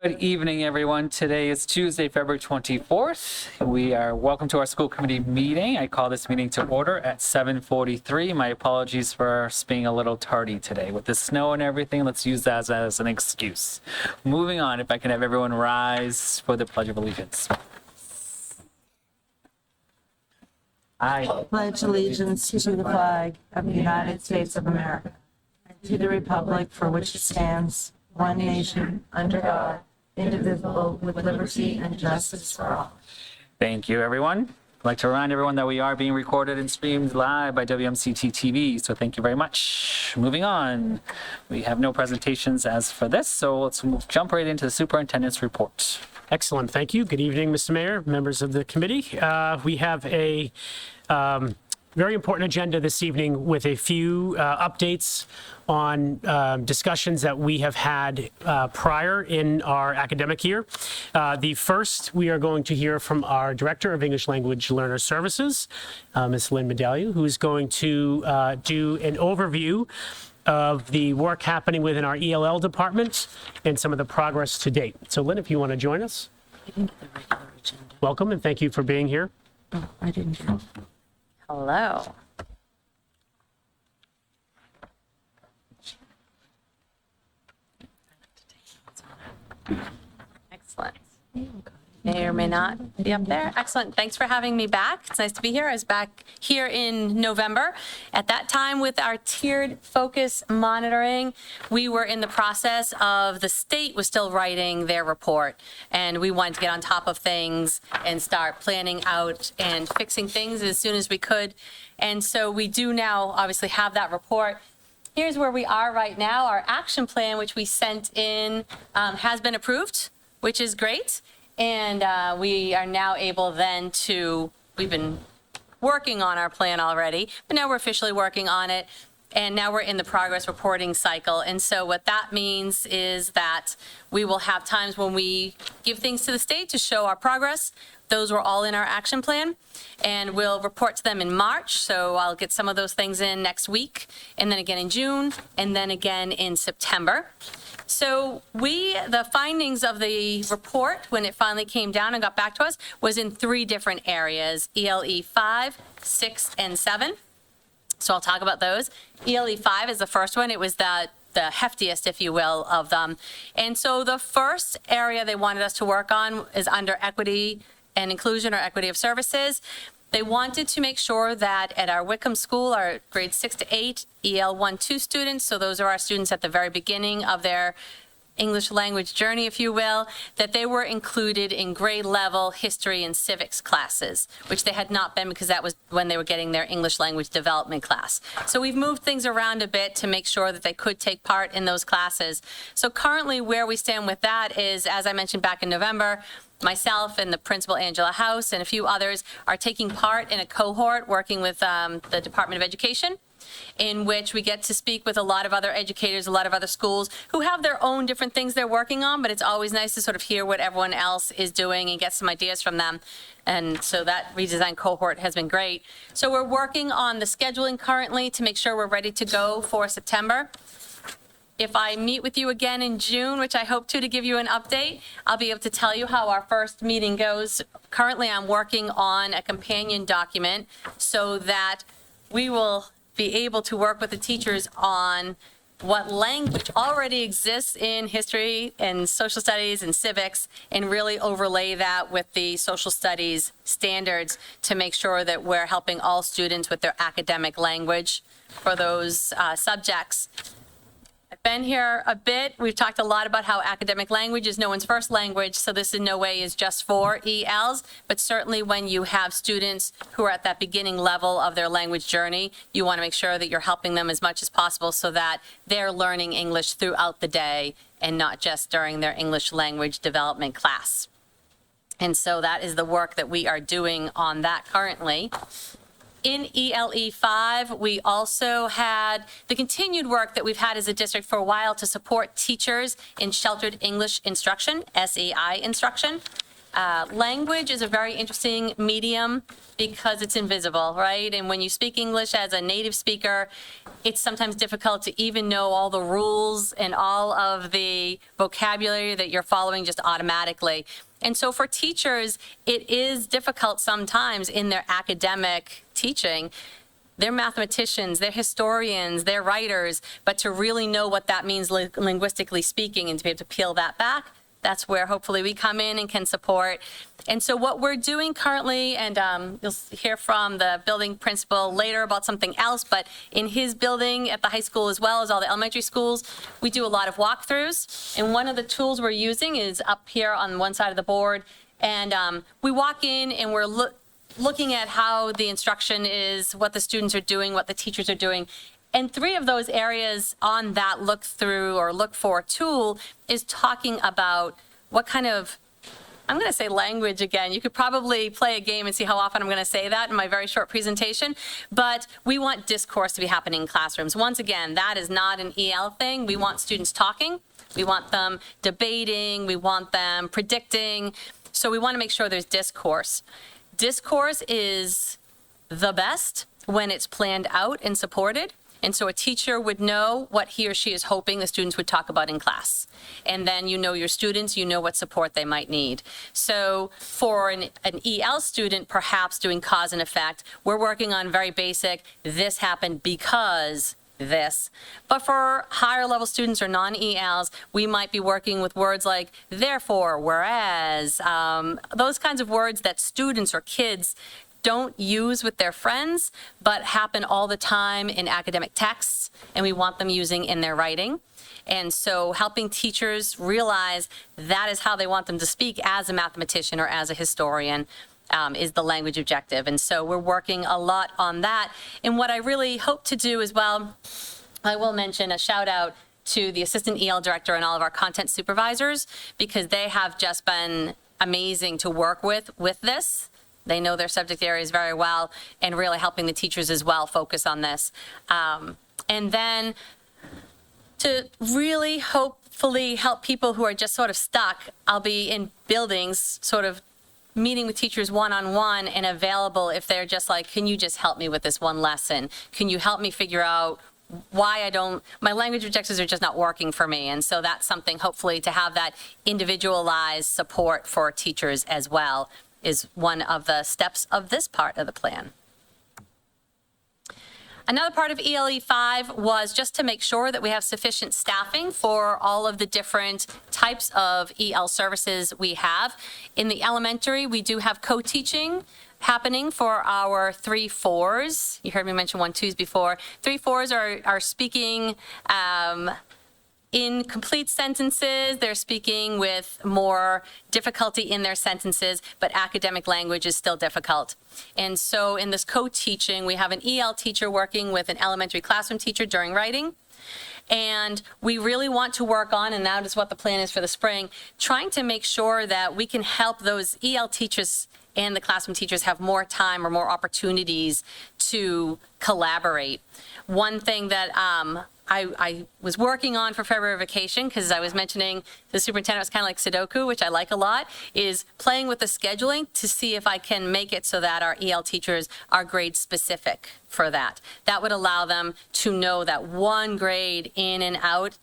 Good evening, everyone. Today is Tuesday, February 24th. We are welcome to our school committee meeting. I call this meeting to order at 7:43. My apologies for us being a little tardy today. With the snow and everything, let's use that as an excuse. Moving on, if I can have everyone rise for the Pledge of Allegiance. I pledge allegiance to the flag of the United States of America and to the republic for which it stands, one nation, under God, indivisible, with liberty and justice for all. Thank you, everyone. I'd like to remind everyone that we are being recorded and streamed live by WMCT-TV, so thank you very much. Moving on, we have no presentations as for this, so let's jump right into the superintendent's report. Excellent. Thank you. Good evening, Mr. Mayor, members of the committee. We have a very important agenda this evening with a few updates on discussions that we have had prior in our academic year. The first, we are going to hear from our Director of English Language Learner Services, Ms. Lynn Medallion, who is going to do an overview of the work happening within our ELL department and some of the progress to date. So Lynn, if you want to join us. I didn't get the regular agenda. Welcome and thank you for being here. Oh, I didn't get it. Hello. Excellent. May or may not be up there. Excellent. Thanks for having me back. It's nice to be here. I was back here in November. At that time, with our tiered focus monitoring, we were in the process of the state was still writing their report, and we wanted to get on top of things and start planning out and fixing things as soon as we could. And so we do now obviously have that report. Here's where we are right now. Our action plan, which we sent in, has been approved, which is great. And we are now able then to, we've been working on our plan already, but now we're officially working on it. And now we're in the progress reporting cycle. And so what that means is that we will have times when we give things to the state to show our progress. Those were all in our action plan. And we'll report to them in March. So I'll get some of those things in next week, and then again in June, and then again in September. So the findings of the report, when it finally came down and got back to us, was in 3 different areas: ELE 5, 6, and 7. So I'll talk about those. ELE 5 is the first one. It was the heftiest, if you will, of them. And so the first area they wanted us to work on is under equity and inclusion, or equity of services. They wanted to make sure that at our Wickham School, our grades 6 to 8, EL 1-2 students, so those are our students at the very beginning of their English language journey, if you will, that they were included in grade level history and civics classes, which they had not been because that was when they were getting their English language development class. So we've moved things around a bit to make sure that they could take part in those classes. So currently where we stand with that is, as I mentioned back in November, myself and the principal, Angela House, and a few others are taking part in a cohort working with the Department of Education, in which we get to speak with a lot of other educators, a lot of other schools who have their own different things they're working on, but it's always nice to sort of hear what everyone else is doing and get some ideas from them. And so that redesign cohort has been great. So we're working on the scheduling currently to make sure we're ready to go for September. If I meet with you again in June, which I hope to give you an update, I'll be able to tell you how our first meeting goes. Currently, I'm working on a companion document so that we will be able to work with the teachers on what language already exists in history and social studies and civics, and really overlay that with the social studies standards to make sure that we're helping all students with their academic language for those subjects. I've been here a bit. We've talked a lot about how academic language is no one's first language, so this in no way is just for ELs, but certainly when you have students who are at that beginning level of their language journey, you want to make sure that you're helping them as much as possible so that they're learning English throughout the day and not just during their English language development class. And so that is the work that we are doing on that currently. In ELE 5, we also had the continued work that we've had as a district for a while to support teachers in sheltered English instruction, SEI instruction. Language is a very interesting medium because it's invisible, right? And when you speak English as a native speaker, it's sometimes difficult to even know all the rules and all of the vocabulary that you're following just automatically. And so for teachers, it is difficult sometimes in their academic teaching. They're mathematicians, they're historians, they're writers, but to really know what that means linguistically speaking and to be able to peel that back, that's where hopefully we come in and can support. And so what we're doing currently, and you'll hear from the building principal later about something else, but in his building at the high school as well as all the elementary schools, we do a lot of walkthroughs. And one of the tools we're using is up here on one side of the board. And we walk in and we're looking at how the instruction is, what the students are doing, what the teachers are doing. And 3 of those areas on that look through or look for tool is talking about what kind of, I'm going to say language again. You could probably play a game and see how often I'm going to say that in my very short presentation. But we want discourse to be happening in classrooms. Once again, that is not an EL thing. We want students talking. We want them debating. We want them predicting. So we want to make sure there's discourse. Discourse is the best when it's planned out and supported. And so a teacher would know what he or she is hoping the students would talk about in class. And then you know your students, you know what support they might need. So for an EL student, perhaps doing cause and effect, we're working on very basic, this happened because this. But for higher level students or non-ELs, we might be working with words like therefore, whereas, those kinds of words that students or kids don't use with their friends, but happen all the time in academic texts, and we want them using in their writing. And so helping teachers realize that is how they want them to speak as a mathematician or as a historian is the language objective. And so we're working a lot on that. And what I really hope to do as well, I will mention a shout out to the assistant EL director and all of our content supervisors, because they have just been amazing to work with this. They know their subject areas very well, and really helping the teachers as well focus on this. And then to really hopefully help people who are just sort of stuck, I'll be in buildings sort of meeting with teachers one-on-one and available if they're just like, can you just help me with this one lesson? Can you help me figure out why my language objectives are just not working for me? And so that's something hopefully to have that individualized support for teachers as well is one of the steps of this part of the plan. Another part of ELE 5 was just to make sure that we have sufficient staffing for all of the different types of EL services we have. In the elementary, we do have co-teaching happening for our 3-4s. You heard me mention 1-2s before. 3-4s are speaking in complete sentences. They're speaking with more difficulty in their sentences, but academic language is still difficult. And so in this co-teaching, we have an EL teacher working with an elementary classroom teacher during writing. And we really want to work on, and that is what the plan is for the spring, trying to make sure that we can help those EL teachers and the classroom teachers have more time or more opportunities to collaborate. One thing that I was working on for February vacation, because I was mentioning the superintendent was kind of like Sudoku, which I like a lot, is playing with the scheduling to see if I can make it so that our EL teachers are grade specific for that. That would allow them to know that one grade in and out,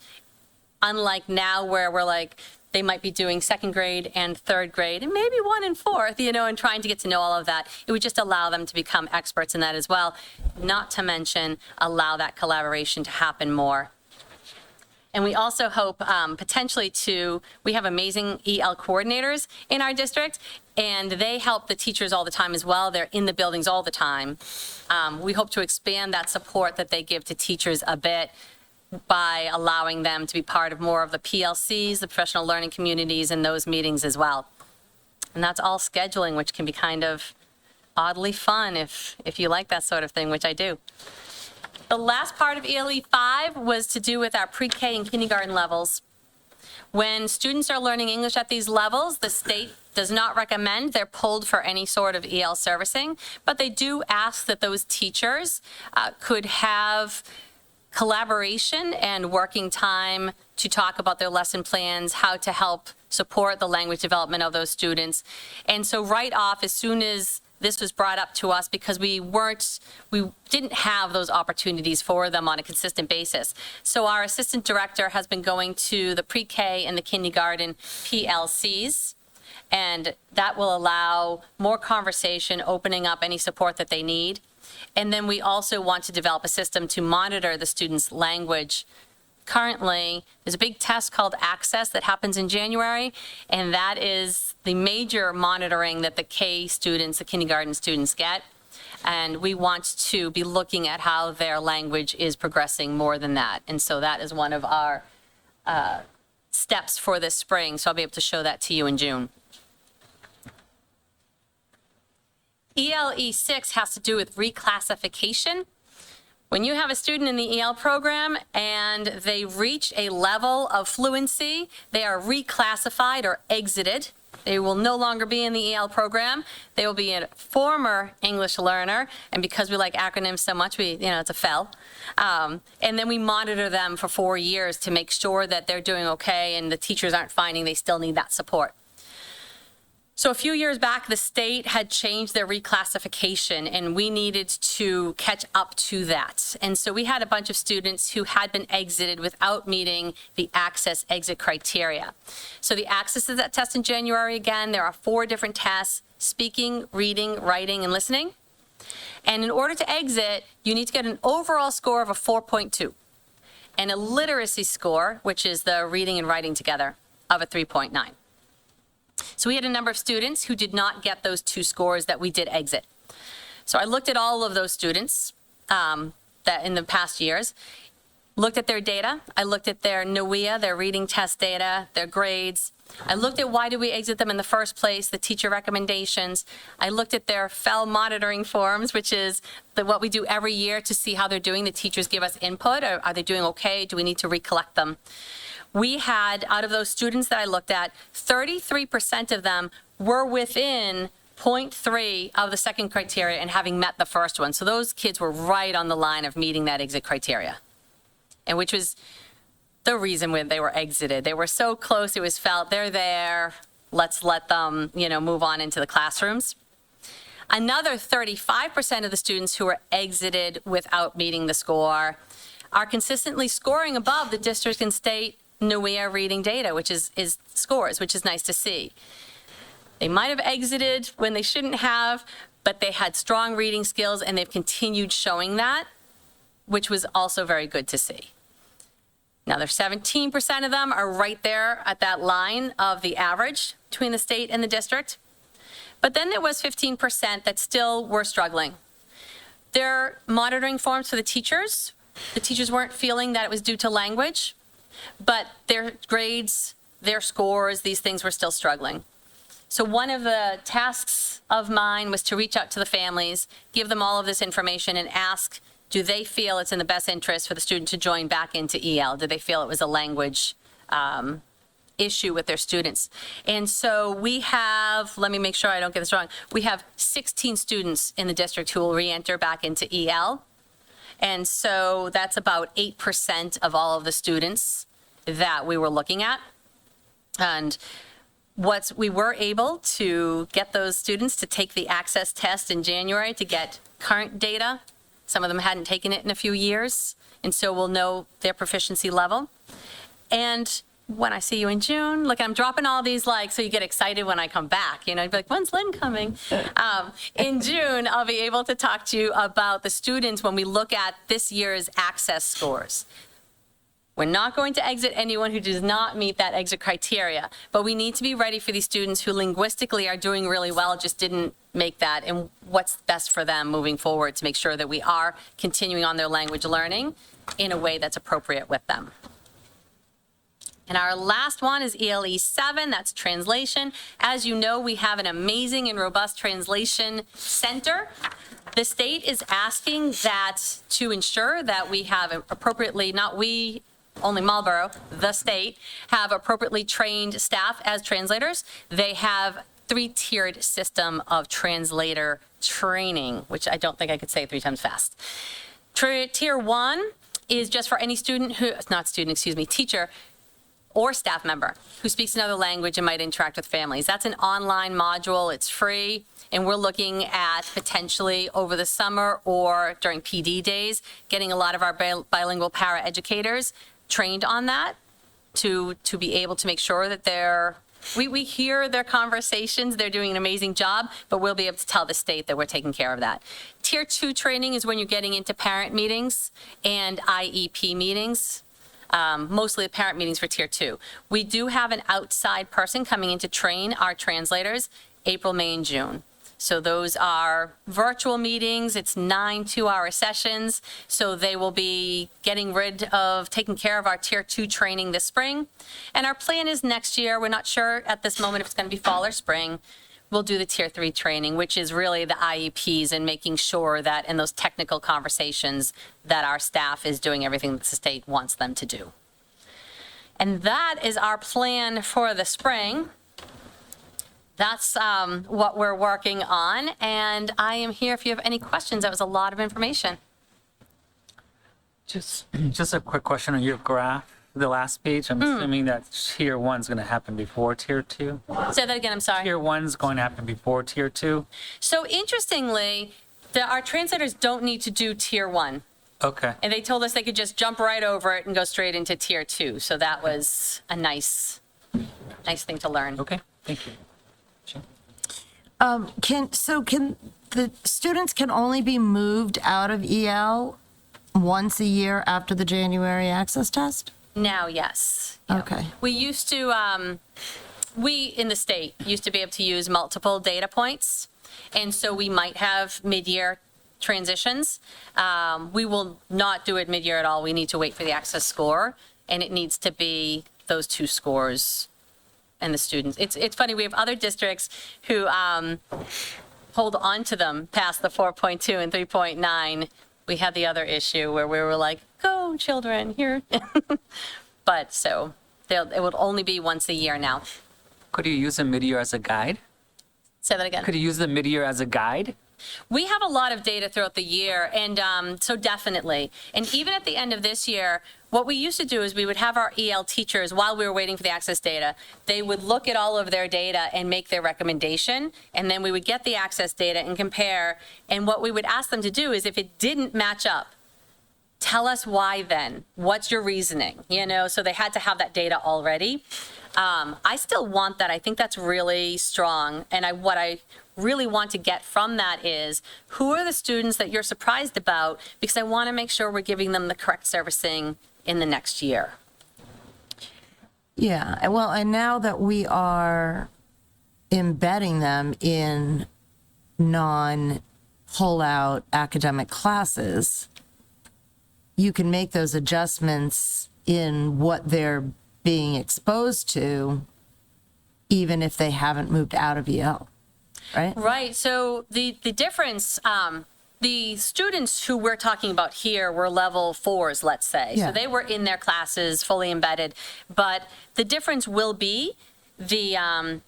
unlike now where we're like, they might be doing second grade and third grade and maybe 1 and 4th, and trying to get to know all of that. It would just allow them to become experts in that as well, not to mention allow that collaboration to happen more. And we also hope potentially we have amazing EL coordinators in our district, and they help the teachers all the time as well. They're in the buildings all the time. We hope to expand that support that they give to teachers a bit by allowing them to be part of more of the PLCs, the professional learning communities, and those meetings as well. And that's all scheduling, which can be kind of oddly fun if you like that sort of thing, which I do. The last part of ELE 5 was to do with our pre-K and kindergarten levels. When students are learning English at these levels, the state does not recommend they're pulled for any sort of EL servicing, but they do ask that those teachers could have collaboration and working time to talk about their lesson plans, how to help support the language development of those students. And so right off, as soon as this was brought up to us, because we didn't have those opportunities for them on a consistent basis. So our assistant director has been going to the pre-K and the kindergarten PLCs, and that will allow more conversation, opening up any support that they need. And then we also want to develop a system to monitor the students' language. Currently, there's a big test called Access that happens in January, and that is the major monitoring that the K students, the kindergarten students get. And we want to be looking at how their language is progressing more than that. And so that is one of our steps for this spring. So I'll be able to show that to you in June. ELE 6 has to do with reclassification. When you have a student in the EL program and they reach a level of fluency, they are reclassified or exited. They will no longer be in the EL program. They will be a former English learner, and because we like acronyms so much, it's a FEL. And then we monitor them for 4 years to make sure that they're doing okay and the teachers aren't finding they still need that support. So a few years back, the state had changed their reclassification, and we needed to catch up to that. And so we had a bunch of students who had been exited without meeting the Access exit criteria. So the Access is that test in January again. There are 4 different tests: speaking, reading, writing, and listening. And in order to exit, you need to get an overall score of a 4.2 and a literacy score, which is the reading and writing together, of a 3.9. So we had a number of students who did not get those 2 scores that we did exit. So I looked at all of those students that in the past years, looked at their data. I looked at their NWEA, their reading test data, their grades. I looked at why did we exit them in the first place, the teacher recommendations. I looked at their FEL monitoring forms, which is what we do every year to see how they're doing. The teachers give us input. Are they doing okay? Do we need to recollect them? We had, out of those students that I looked at, 33% of them were within 0.3 of the second criteria and having met the first one. So those kids were right on the line of meeting that exit criteria, and which was the reason when they were exited. They were so close, it was felt they're there, let's let them, move on into the classrooms. Another 35% of the students who were exited without meeting the score are consistently scoring above the district and state NWEA reading data, which is scores, which is nice to see. They might have exited when they shouldn't have, but they had strong reading skills and they've continued showing that, which was also very good to see. Now, there's 17% of them are right there at that line of the average between the state and the district. But then there was 15% that still were struggling. Their monitoring forms for the teachers weren't feeling that it was due to language, but their grades, their scores, these things were still struggling. So one of the tasks of mine was to reach out to the families, give them all of this information and ask, do they feel it's in the best interest for the student to join back into EL? Do they feel it was a language issue with their students? And so we have, let me make sure I don't get this wrong, we have 16 students in the district who will re-enter back into EL. And so that's about 8% of all of the students that we were looking at. And we were able to get those students to take the Access test in January to get current data. Some of them hadn't taken it in a few years, and so we'll know their proficiency level. And when I see you in June, look, I'm dropping all these so you get excited when I come back. You'd be like, when's Lynn coming? In June, I'll be able to talk to you about the students when we look at this year's Access scores. We're not going to exit anyone who does not meet that exit criteria, but we need to be ready for these students who linguistically are doing really well, just didn't make that, and what's best for them moving forward to make sure that we are continuing on their language learning in a way that's appropriate with them. And our last one is ELE 7, that's translation. As you know, we have an amazing and robust translation center. The state is asking that to ensure that we have appropriately, not we, only Marlborough, the state, have appropriately trained staff as translators. They have 3-tiered system of translator training, which I don't think I could say 3 times fast. Tier 1 is just for any student who, teacher, or staff member who speaks another language and might interact with families. That's an online module. It's free. And we're looking at potentially over the summer or during PD days, getting a lot of our bilingual paraeducators trained on that to be able to make sure that we hear their conversations. They're doing an amazing job, but we'll be able to tell the state that we're taking care of that. Tier 2 training is when you're getting into parent meetings and IEP meetings. Mostly the parent meetings for Tier 2. We do have an outside person coming in to train our translators April, May, and June. So those are virtual meetings. It's 9 2-hour sessions. So they will be getting rid of taking care of our Tier 2 training this spring. And our plan is next year, we're not sure at this moment if it's going to be fall or spring, we'll do the Tier 3 training, which is really the IEPs and making sure that in those technical conversations that our staff is doing everything that the state wants them to do. And that is our plan for the spring. That's what we're working on, and I am here if you have any questions. That was a lot of information. Just a quick question on your graph, the last page. I'm assuming that Tier 1 is going to happen before Tier 2. Say that again, I'm sorry. Tier 1 is going to happen before Tier 2. So interestingly, our translators don't need to do Tier 1. Okay. And they told us they could just jump right over it and go straight into Tier 2. So that was a nice thing to learn. Okay. Thank you. Can the students can only be moved out of EL once a year after the January access test? Now, yes. Okay. We used to, we in the state used to be able to use multiple data points. And so we might have mid-year transitions. We will not do it mid-year at all. We need to wait for the access score, and it needs to be those 2 scores and the students. It's funny, we have other districts who hold on to them past the 4.2 and 3.9. We had the other issue where we were like, go children, here. But so it would only be once a year now. Could you use the mid-year as a guide? Say that again. Could you use the mid-year as a guide? We have a lot of data throughout the year, and so definitely. And even at the end of this year, what we used to do is we would have our EL teachers, while we were waiting for the access data, they would look at all of their data and make their recommendation, and then we would get the access data and compare. And what we would ask them to do is if it didn't match up, tell us why then. What's your reasoning? So they had to have that data already. I still want that. I think that's really strong. And what I really want to get from that is who are the students that you're surprised about, because I want to make sure we're giving them the correct servicing in the next year. Yeah, well, and now that we are embedding them in non-pull-out academic classes, you can make those adjustments in what they're being exposed to, even if they haven't moved out of EL, right? Right. So the difference, the students who we're talking about here were level 4s, let's say. Yeah. So they were in their classes, fully embedded. But the difference will be the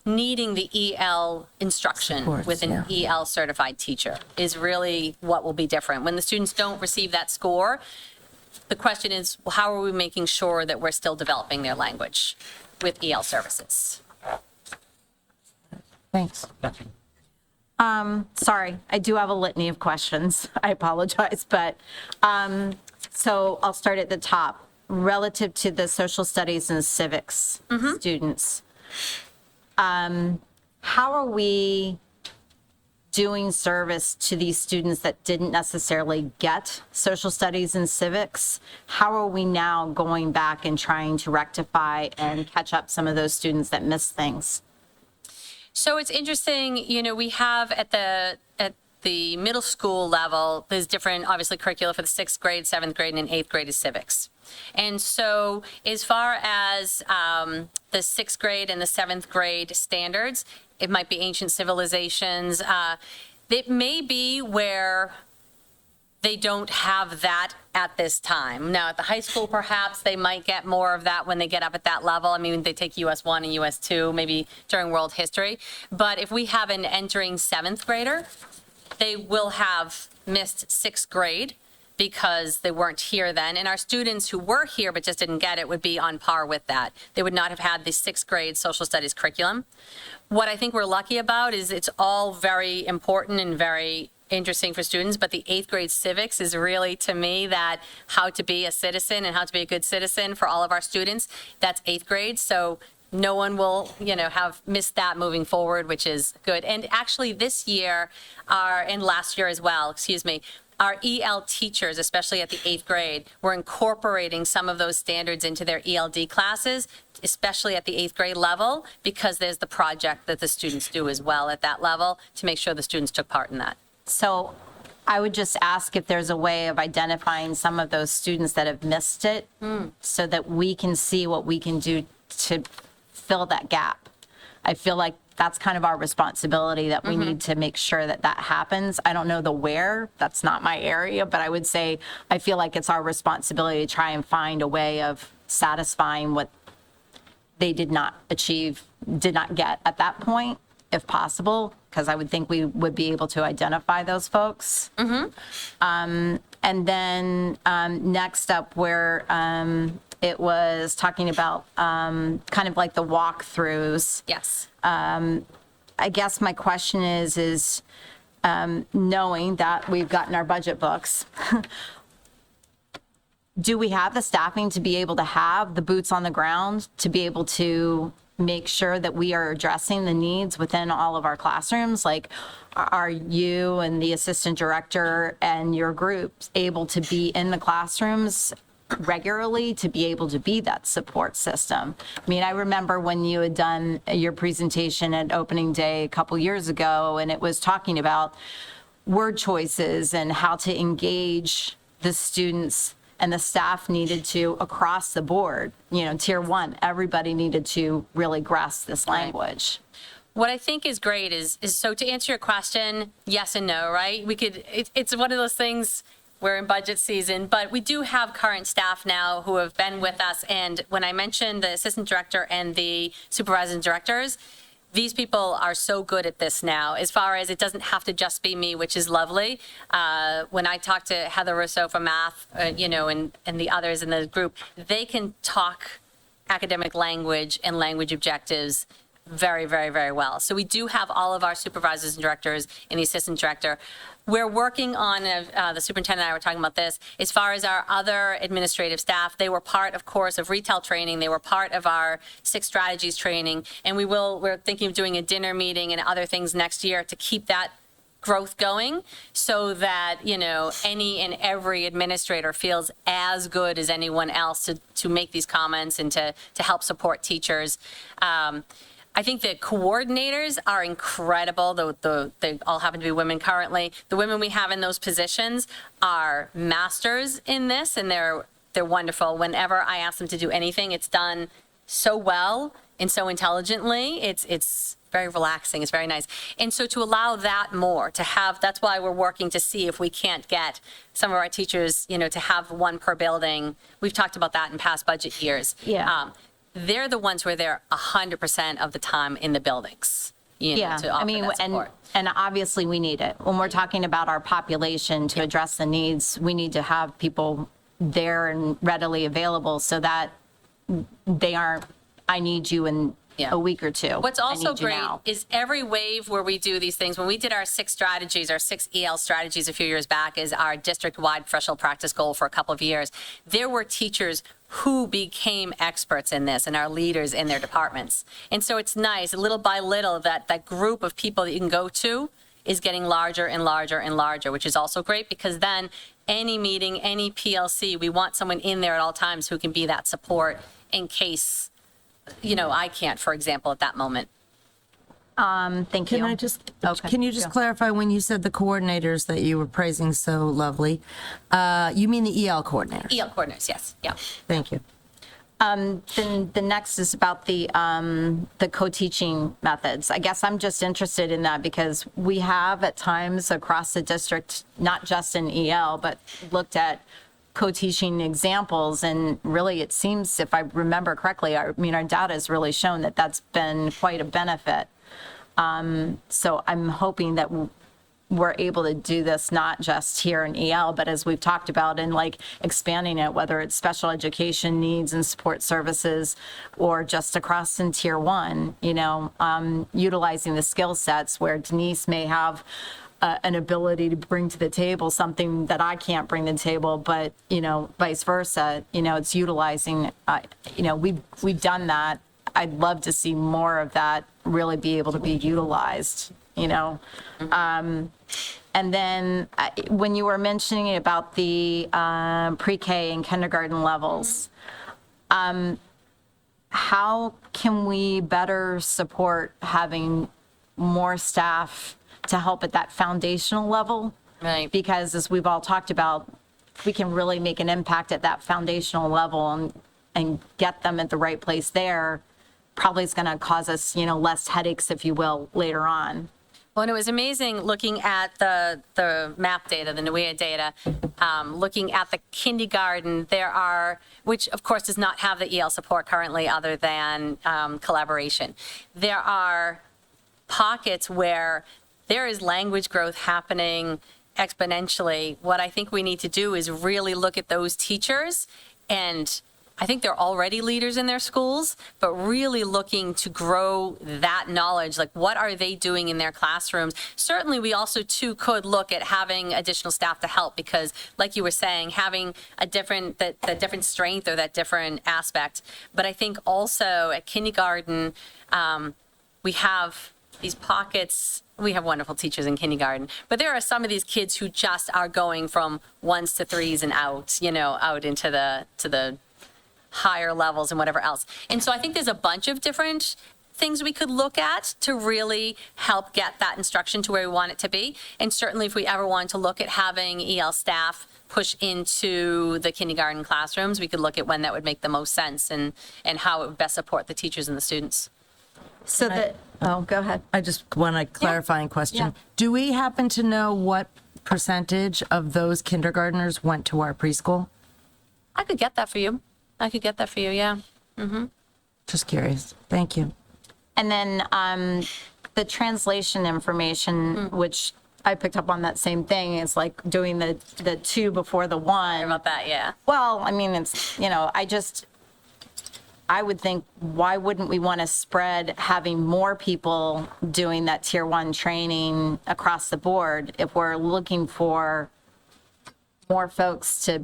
needing the EL instruction course, with an EL certified teacher is really what will be different. When the students don't receive that score, the question is, well, how are we making sure that we're still developing their language with EL services? Thanks. Sorry, I do have a litany of questions. I apologize, but so I'll start at the top. Relative to the social studies and civics students, how are we doing service to these students that didn't necessarily get social studies and civics? How are we now going back and trying to rectify and catch up some of those students that missed things? So it's interesting, we have at the middle school level, there's different, obviously, curricula for the 6th grade, 7th grade, and 8th grade is civics. And so as far as the 6th grade and the 7th grade standards, it might be ancient civilizations. It may be where they don't have that at this time. Now, at the high school, perhaps they might get more of that when they get up at that level. I mean, they take US 1 and US 2, maybe during world history. But if we have an entering 7th grader, they will have missed 6th grade because they weren't here then. And our students who were here but just didn't get it would be on par with that. They would not have had the 6th grade social studies curriculum. What I think we're lucky about is it's all very important and very interesting for students, but the 8th grade civics is really, to me, that how to be a citizen and how to be a good citizen for all of our students. That's 8th grade, so no one will, have missed that moving forward, which is good. And actually this year, and last year as well, our EL teachers, especially at the 8th grade, were incorporating some of those standards into their ELD classes, especially at the 8th grade level, because there's the project that the students do as well at that level to make sure the students took part in that. So I would just ask if there's a way of identifying some of those students that have missed it so that we can see what we can do to fill that gap. I feel like that's kind of our responsibility, that we need to make sure that that happens. I don't know the where, that's not my area, but I would say I feel like it's our responsibility to try and find a way of satisfying what they did not achieve, did not get at that point, if possible, because I would think we would be able to identify those folks. And then next up, where it was talking about kind of like the walkthroughs. Yes. I guess my question is knowing that we've gotten our budget books, do we have the staffing to be able to have the boots on the ground to be able to make sure that we are addressing the needs within all of our classrooms? Like, are you and the assistant director and your groups able to be in the classrooms regularly to be able to be that support system? I mean, I remember when you had done your presentation at opening day a couple years ago, and it was talking about word choices and how to engage the students, and the staff needed to, across the board, tier 1, everybody needed to really grasp this language. What I think is great is so to answer your question, yes and no, right? It's one of those things. We're in budget season, but we do have current staff now who have been with us. And when I mentioned the assistant director and the supervising directors, these people are so good at this now, as far as it doesn't have to just be me, which is lovely. When I talk to Heather Russo from math, and the others in the group, they can talk academic language and language objectives very, very, very well. So we do have all of our supervisors and directors and the assistant director. We're working on, the superintendent and I were talking about this, as far as our other administrative staff. They were part, of course, of retail training. They were part of our 6 strategies training. And we're thinking of doing a dinner meeting and other things next year to keep that growth going, so that, any and every administrator feels as good as anyone else to make these comments and to help support teachers. I think the coordinators are incredible. They all happen to be women currently. The women we have in those positions are masters in this, and they're wonderful. Whenever I ask them to do anything, it's done so well and so intelligently. It's very relaxing. It's very nice. And so to allow that more, that's why we're working to see if we can't get some of our teachers, to have 1 per building. We've talked about that in past budget years. Yeah. They're the ones who are there 100% of the time in the buildings, to offer that support. And obviously we need it. When we're talking about our population to address the needs, we need to have people there and readily available so that they aren't, I need you in a week or 2. What's also great now. is every wave where we do these things, when we did our 6 strategies, our 6 EL strategies a few years back is our district-wide professional practice goal for a couple of years, there were teachers who became experts in this and are leaders in their departments. And so it's nice, little by little, that group of people that you can go to is getting larger and larger and larger, which is also great, because then any meeting, any PLC, we want someone in there at all times who can be that support in case, I can't, for example, at that moment. Thank you. Can you just clarify, when you said the coordinators that you were praising so lovely, you mean the EL coordinators? EL coordinators, yes, yeah. Thank you. Then the next is about the co-teaching methods. I guess I'm just interested in that because we have at times across the district, not just in EL, but looked at co-teaching examples, and really it seems, if I remember correctly, our data has really shown that that's been quite a benefit. So I'm hoping that we're able to do this not just here in EL, but as we've talked about, and like expanding it, whether it's special education needs and support services or just across in tier one, utilizing the skill sets where Denise may have an ability to bring to the table something that I can't bring to the table, but, vice versa, it's utilizing, we've done that. I'd love to see more of that really be able to be utilized, And then when you were mentioning about the pre-K and kindergarten levels, how can we better support having more staff to help at that foundational level? Right. Because as we've all talked about, we can really make an impact at that foundational level and get them at the right place there. Probably is going to cause us, less headaches, if you will, later on. Well, and it was amazing looking at the MAP data, the NWEA data, looking at the kindergarten, which of course does not have the EL support currently other than collaboration. There are pockets where there is language growth happening exponentially. What I think we need to do is really look at those teachers, and I think they're already leaders in their schools, but really looking to grow that knowledge, like what are they doing in their classrooms? Certainly, we also too could look at having additional staff to help, because like you were saying, having a different, that different strength or that different aspect. But I think also at kindergarten, we have these pockets. We have wonderful teachers in kindergarten, but there are some of these kids who just are going from 1s to 3s and out, out into the higher levels and whatever else. And so I think there's a bunch of different things we could look at to really help get that instruction to where we want it to be. And certainly if we ever want to look at having EL staff push into the kindergarten classrooms, we could look at when that would make the most sense and how it would best support the teachers and the students. So go ahead. I just want a clarifying question. Yeah. Do we happen to know what percentage of those kindergartners went to our preschool? I could get that for you. Yeah. Just curious. Thank you. And then the translation information, which I picked up on that same thing, is like doing the 2 before the 1. How about that? Yeah. Well, I mean, it's, I would think, why wouldn't we want to spread having more people doing that tier 1 training across the board if we're looking for more folks to, I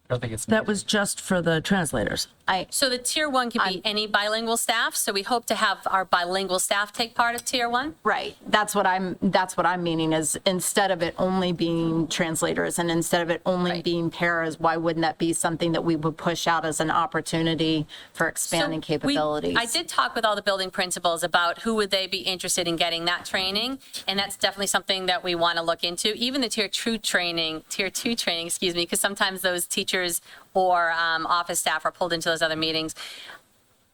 don't think it's. That was just for the translators. So the tier 1 can be any bilingual staff. So we hope to have our bilingual staff take part of tier 1. right, that's what I'm meaning, is instead of it only being translators and instead of it only Right. being paras, why wouldn't that be something that we would push out as an opportunity for expanding So capabilities? I did talk with all the building principals about who would they be interested in getting that training, and that's definitely something that we want to look into. Even the tier 2 training, because sometimes those teachers or office staff are pulled into those other meetings.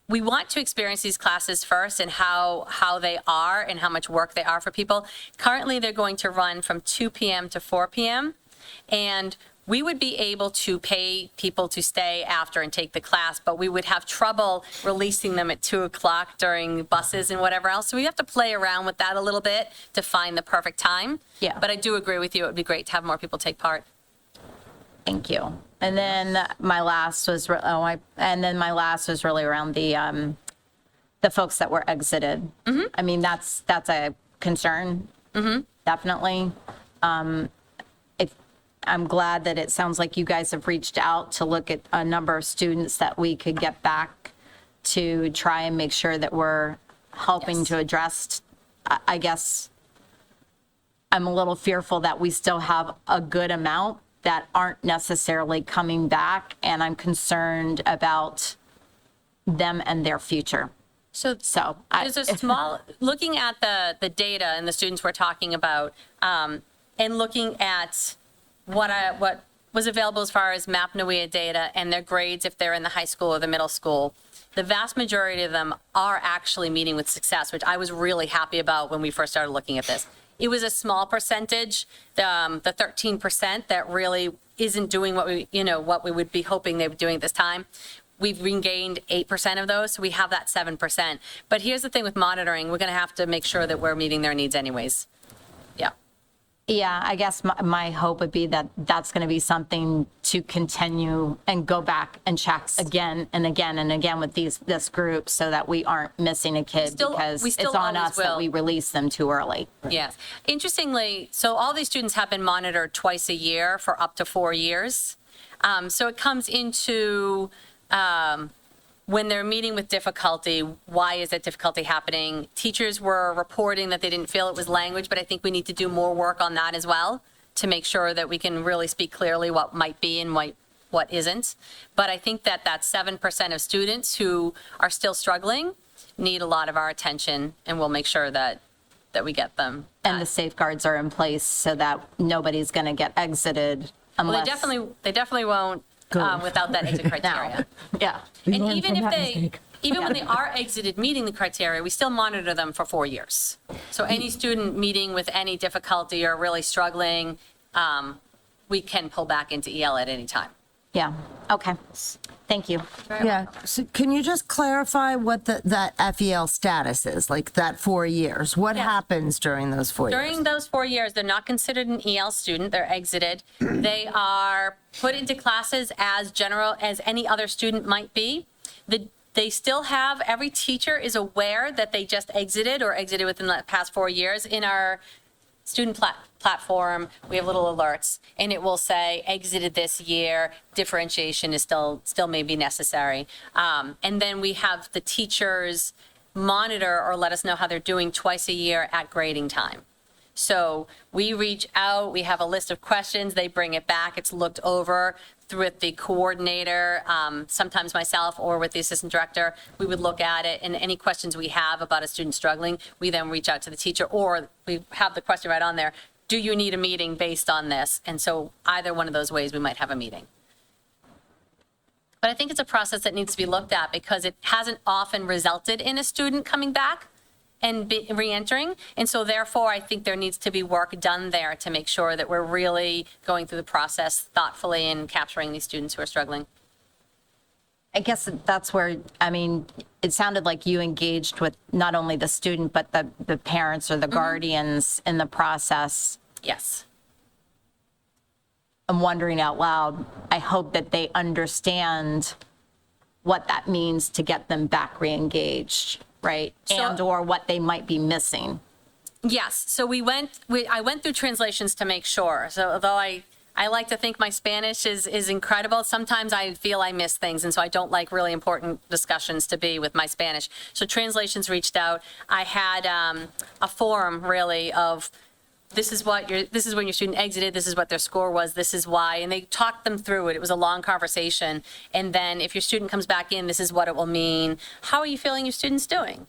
We want to experience these classes first and how they are and how much work they are for people. Currently, they're going to run from 2 p.m. to 4 p.m. And we would be able to pay people to stay after and take the class, but we would have trouble releasing them at 2 o'clock during buses and whatever else. So we have to play around with that a little bit to find the perfect time. Yeah. But I do agree with you. It would be great to have more people take part. Thank you. And then my last was really around the folks that were exited. I mean, that's a concern, definitely. I'm glad that it sounds like you guys have reached out to look at a number of students that we could get back to try and make sure that we're helping Yes. to address. I guess I'm a little fearful that we still have a good amount that aren't necessarily coming back, and I'm concerned about them and their future. So there's a small, looking at the data and the students we're talking about, and looking at what was available as far as MAP NWEA data and their grades if they're in the high school or the middle school, the vast majority of them are actually meeting with success, which I was really happy about when we first started looking at this. It was a small percentage, the 13% that really isn't doing what we would be hoping they were doing at this time. We've regained 8% of those, so we have that 7%. But here's the thing with monitoring, we're going to have to make sure that we're meeting their needs anyways. Yeah. Yeah, I guess my hope would be that that's going to be something to continue and go back and check again and again and again with this group so that we aren't missing a kid because we still it's on always us that will. we release them too early. Yes. Interestingly, so all these students have been monitored twice a year for up to 4 years. So it comes into when they're meeting with difficulty, why is that difficulty happening? Teachers were reporting that they didn't feel it was language, but I think we need to do more work on that as well to make sure that we can really speak clearly what might be and what isn't. But I think that 7% of students who are still struggling need a lot of our attention, and we'll make sure that we get them. And the safeguards are in place so that nobody's going to get exited Well, unless. they definitely won't without that exit criteria. Yeah. And even if even when they are exited meeting the criteria, we still monitor them for 4 years. So any student meeting with any difficulty or really struggling, we can pull back into EL at any time. Yeah. Okay. Thank you. Yeah, so can you just clarify what that FEL status is, like that 4 years? What Yes. happens during those 4 years? During those 4 years, they're not considered an EL student, they're exited. They are put into classes as general as any other student might be. They still have, every teacher is aware that they just exited or exited within the past 4 years. In our student platform, we have little alerts, and it will say exited this year, differentiation is still may be necessary. And then we have the teachers monitor or let us know how they're doing twice a year at grading time. So we reach out, we have a list of questions, they bring it back, it's looked over with the coordinator, sometimes myself or with the assistant director. We would look at it, and any questions we have about a student struggling, we then reach out to the teacher, or we have the question right on there, do you need a meeting based on this? And so either one of those ways, we might have a meeting. But I think it's a process that needs to be looked at because it hasn't often resulted in a student coming back and re-entering. And so therefore, I think there needs to be work done there to make sure that we're really going through the process thoughtfully and capturing these students who are struggling. I guess that's where, I mean, it sounded like you engaged with not only the student, but the parents or the guardians in the process. Yes. I'm wondering out loud, I hope that they understand what that means to get them back re-engaged, right? And or what they might be missing. Yes. So I went through translations to make sure. So although I like to think my Spanish is incredible, sometimes I feel I miss things, and so I don't like really important discussions to be with my Spanish. So translations reached out. I had a form really of this is when your student exited, this is what their score was, this is why, and they talked them through it. It was a long conversation. And then if your student comes back in, this is what it will mean. How are you feeling your student's doing?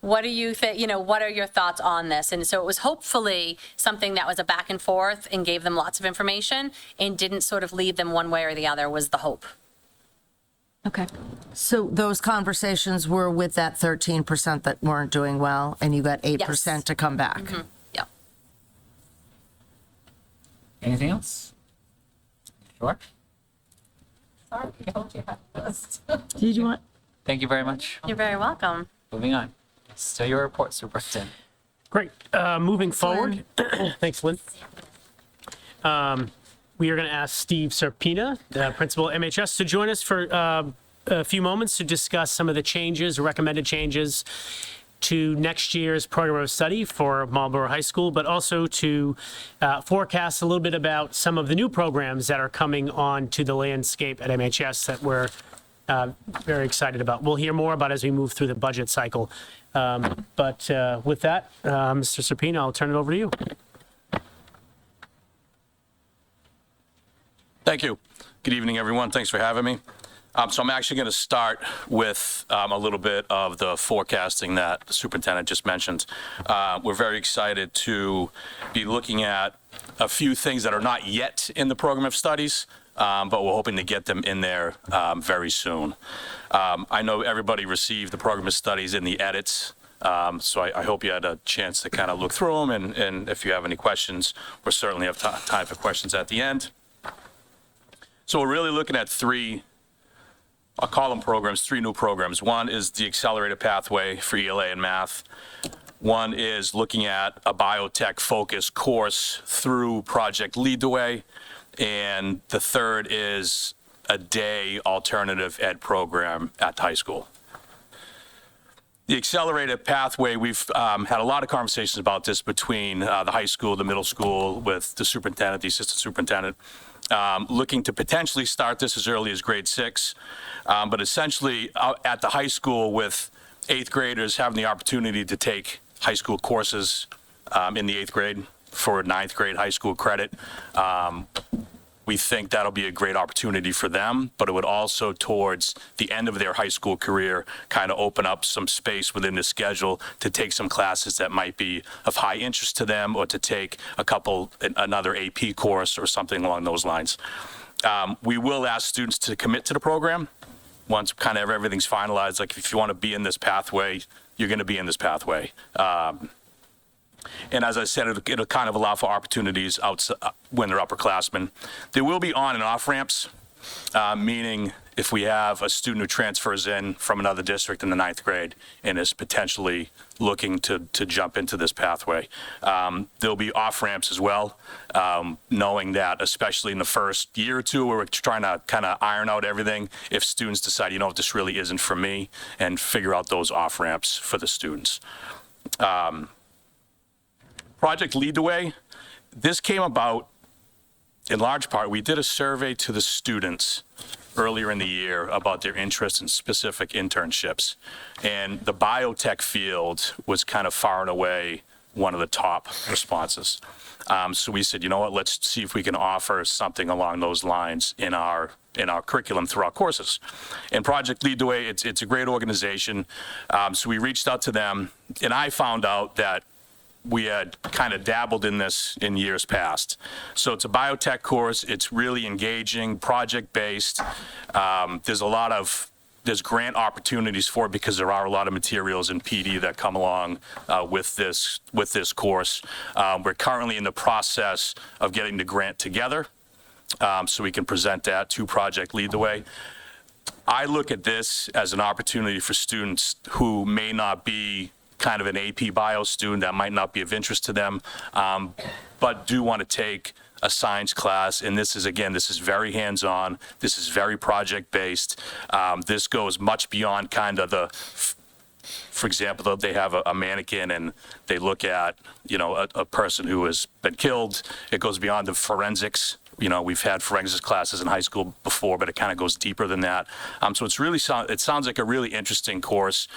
What do you think, what are your thoughts on this? And so it was hopefully something that was a back and forth and gave them lots of information and didn't sort of lead them one way or the other was the hope. Okay. So those conversations were with that 13% that weren't doing well, and you got 8% to come back. Mm-hmm. Yeah. Anything else? Sure. Did you want? Thank you very much. You're very welcome. Moving on. Still your report, Superintendent. Great. Moving forward, thanks, Lynn. We are going to ask Steve Serpina, the principal at MHS, to join us for a few moments to discuss some of the changes, recommended changes to next year's program of study for Marlborough High School, but also to forecast a little bit about some of the new programs that are coming on to the landscape at MHS that we're very excited about. We'll hear more about as we move through the budget cycle. But with that, Mr. Serpina, I'll turn it over to you. Thank you. Good evening, everyone. Thanks for having me. So I'm actually going to start with a little bit of the forecasting that the superintendent just mentioned. We're very excited to be looking at a few things that are not yet in the program of studies, but we're hoping to get them in there very soon. I know everybody received the program of studies in the edits, so I hope you had a chance to kind of look through them, and if you have any questions, we'll certainly have time for questions at the end. So we're really looking at I'll call them programs, 3 new programs. One is the accelerated pathway for ELA and math. One is looking at a biotech-focused course through Project Lead the Way, and the third is a day alternative ed program at the high school. The accelerated pathway, we've had a lot of conversations about this between the high school, the middle school, with the superintendent, the assistant superintendent, looking to potentially start this as early as grade 6, but essentially at the high school with 8th graders having the opportunity to take high school courses in the 8th grade for 9th grade high school credit. We think that'll be a great opportunity for them, but it would also, towards the end of their high school career, kind of open up some space within the schedule to take some classes that might be of high interest to them, or to take another AP course or something along those lines. We will ask students to commit to the program once kind of everything's finalized. Like, if you want to be in this pathway, you're going to be in this pathway. And as I said, it'll kind of allow for opportunities when they're upperclassmen. There will be on and off ramps, meaning if we have a student who transfers in from another district in the 9th grade and is potentially looking to jump into this pathway, there'll be off ramps as well, knowing that especially in the first year or two where we're trying to kind of iron out everything, if students decide, this really isn't for me, and figure out those off ramps for the students. Project Lead the Way, this came about in large part, we did a survey to the students earlier in the year about their interest in specific internships. And the biotech field was kind of far and away one of the top responses. So we said, you know what, let's see if we can offer something along those lines in our curriculum through our courses. And Project Lead the Way, it's a great organization. So we reached out to them, and I found out that we had kind of dabbled in this in years past. So it's a biotech course. It's really engaging, project-based. There's grant opportunities for it because there are a lot of materials in PD that come along with this course. We're currently in the process of getting the grant together so we can present that to Project Lead the Way. I look at this as an opportunity for students who may not be kind of an AP bio student, that might not be of interest to them, but do want to take a science class. And this is very hands-on. This is very project-based. This goes much beyond kind of for example, they have a mannequin and they look at, a person who has been killed. It goes beyond the forensics. We've had forensics classes in high school before, but it kind of goes deeper than that. So it sounds like a really interesting course.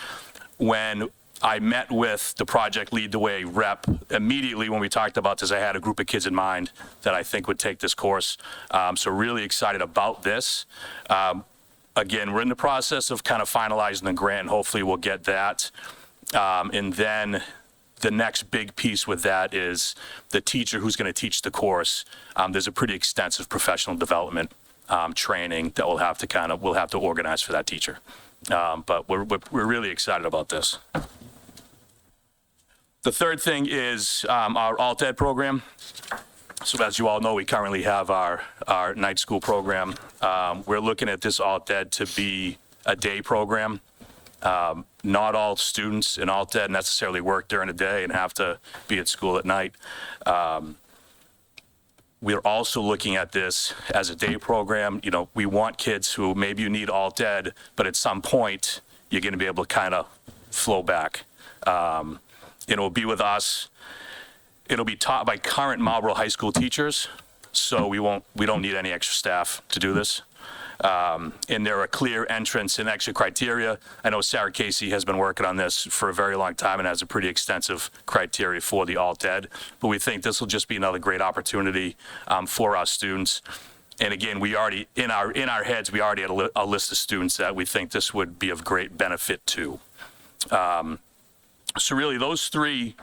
When I met with the Project Lead the Way rep immediately when we talked about this, I had a group of kids in mind that I think would take this course. So really excited about this. Again, we're in the process of kind of finalizing the grant. Hopefully we'll get that. And then the next big piece with that is the teacher who's going to teach the course. There's a pretty extensive professional development training that we'll have to organize for that teacher. But we're really excited about this. The third thing is our alt ed program. So as you all know, we currently have our night school program. We're looking at this alt ed to be a day program. Not all students in alt ed necessarily work during the day and have to be at school at night. We're also looking at this as a day program. We want kids who maybe you need alt ed, but at some point you're going to be able to kind of flow back. It'll be with us. It'll be taught by current Marlboro High School teachers, so we don't need any extra staff to do this. And there are clear entrance and exit criteria. I know Sarah Casey has been working on this for a very long time and has a pretty extensive criteria for the alt ed, but we think this will just be another great opportunity for our students. And again, we already, in our heads, we already had a list of students that we think this would be of great benefit to. So really those three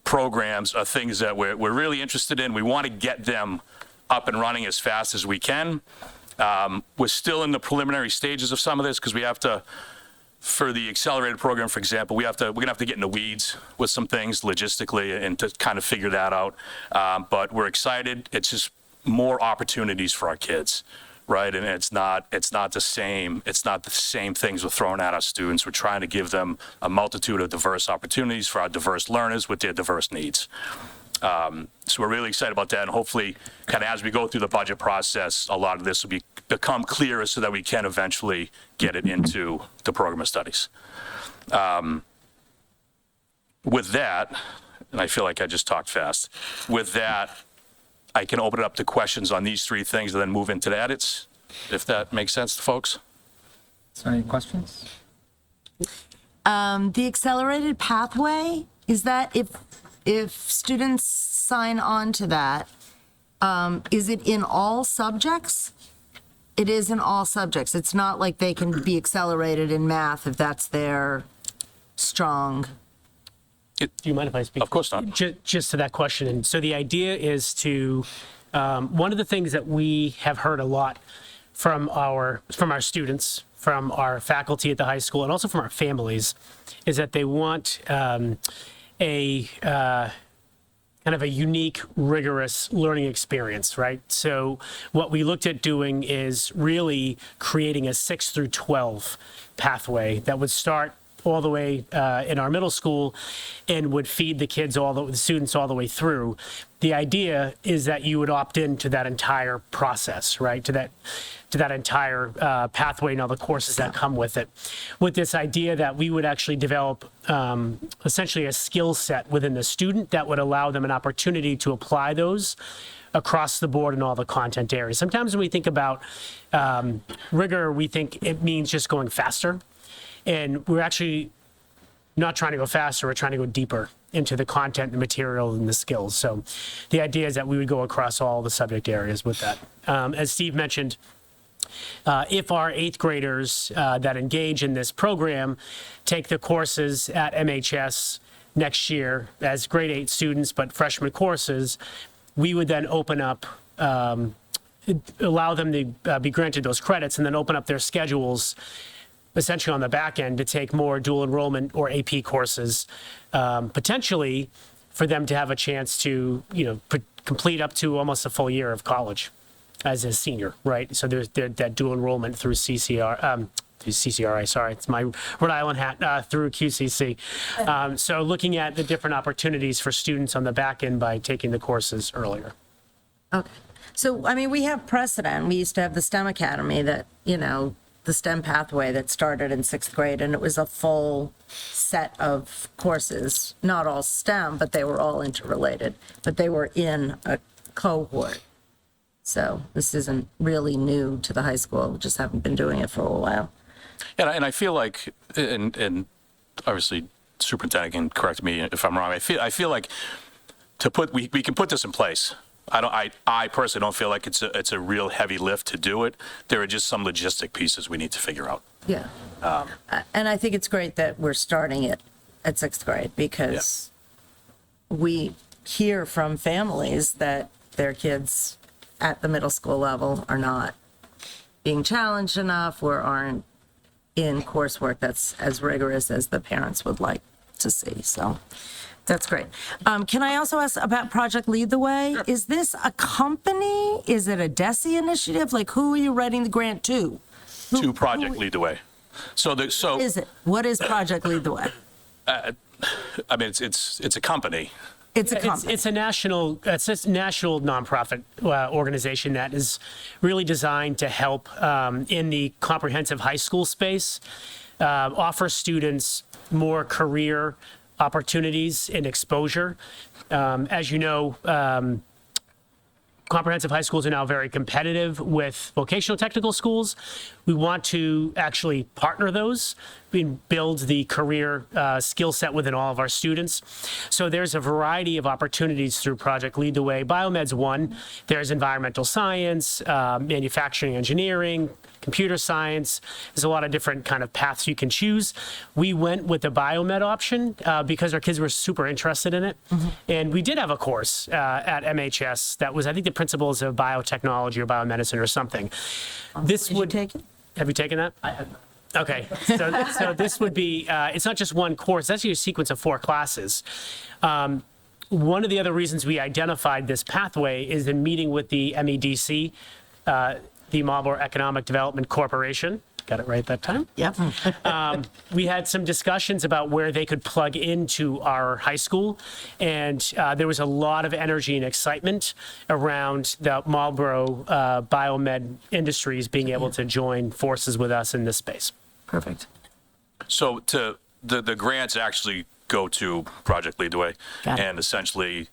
programs are things that we're really interested in. We want to get them up and running as fast as we can. We're still in the preliminary stages of some of this because we have to, for the accelerated program, for example, we're gonna have to get in the weeds with some things logistically and to kind of figure that out. But we're excited. It's just more opportunities for our kids right? And it's not the same things we're throwing at our students. We're trying to give them a multitude of diverse opportunities for our diverse learners with their diverse needs. So we're really excited about that, and hopefully, kind of as we go through the budget process, a lot of this will become clearer so that we can eventually get it into the program of studies. With that, and I feel like I just talked fast, with that, I can open it up to questions on these three things and then move into the edits, if that makes sense to folks. Is there any questions? The accelerated pathway, is that if students sign on to that, is it in all subjects? It is in all subjects. It's not like they can be accelerated in math if that's their strong. Do you mind if I speak? Of course not. Just to that question. And so the idea is to, one of the things that we have heard a lot from our students, from our faculty at the high school, and also from our families, is that they want a kind of a unique, rigorous learning experience, right? So what we looked at doing is really creating a 6 through 12 pathway that would start all the way in our middle school and would feed the students all the way through. The idea is that you would opt into that entire process, right? To that entire pathway and all the courses that come with it, with this idea that we would actually develop essentially a skill set within the student that would allow them an opportunity to apply those across the board in all the content areas. Sometimes when we think about rigor, we think it means just going faster. And we're actually not trying to go faster, we're trying to go deeper into the content, the material, and the skills. So the idea is that we would go across all the subject areas with that. As Steve mentioned, if our 8th graders that engage in this program take the courses at MHS next year as grade 8 students, but freshman courses, we would then open up, allow them to be granted those credits and then open up their schedules essentially on the back end to take more dual enrollment or AP courses, potentially for them to have a chance to, complete up to almost a full year of college as a senior, right? So there's that dual enrollment through CCRI, sorry, it's my Rhode Island hat, through QCC. So looking at the different opportunities for students on the back end by taking the courses earlier. Okay. So, I mean, we have precedent. We used to have the STEM Academy that, the STEM pathway that started in 6th grade, and it was a full set of courses, not all STEM, but they were all interrelated, but they were in a cohort. So this isn't really new to the high school. We just haven't been doing it for a while. And I feel like, and obviously superintendent can correct me if I'm wrong. I feel like we can put this in place. I personally don't feel like it's a real heavy lift to do it. There are just some logistic pieces we need to figure out. Yeah. And I think it's great that we're starting it at 6th grade because we hear from families that their kids at the middle school level are not being challenged enough or aren't in coursework that's as rigorous as the parents would like to see. So that's great. Can I also ask about Project Lead the Way? Sure. Is this a company? Is it a DESE initiative? Like, who are you writing the grant to? To Project Lead the Way. What is Project Lead the Way? I mean, it's a company. It's a company. It's a national nonprofit organization that is really designed to help in the comprehensive high school space, offer students more career opportunities and exposure. As you know, comprehensive high schools are now very competitive with vocational technical schools. We want to actually partner those and build the career skill set within all of our students. So there's a variety of opportunities through Project Lead the Way. Biomed's one. There's environmental science, manufacturing engineering, computer science. There's a lot of different kind of paths you can choose. We went with the biomed option because our kids were super interested in it. Mm-hmm. And we did have a course at MHS that was, I think, the principles of biotechnology or biomedicine or something. Did you take it? Have you taken that? I have not. Okay, so this would be, it's not just one course, it's actually a sequence of 4 classes. One of the other reasons we identified this pathway is in meeting with the MEDC the Marlboro Economic Development Corporation. Got it right that time. Yep. We had some discussions about where they could plug into our high school, and there was a lot of energy and excitement around the Marlboro biomed industries being able to join forces with us in this space. Perfect. So the grants actually go to Project Lead the Way, Got it. and essentially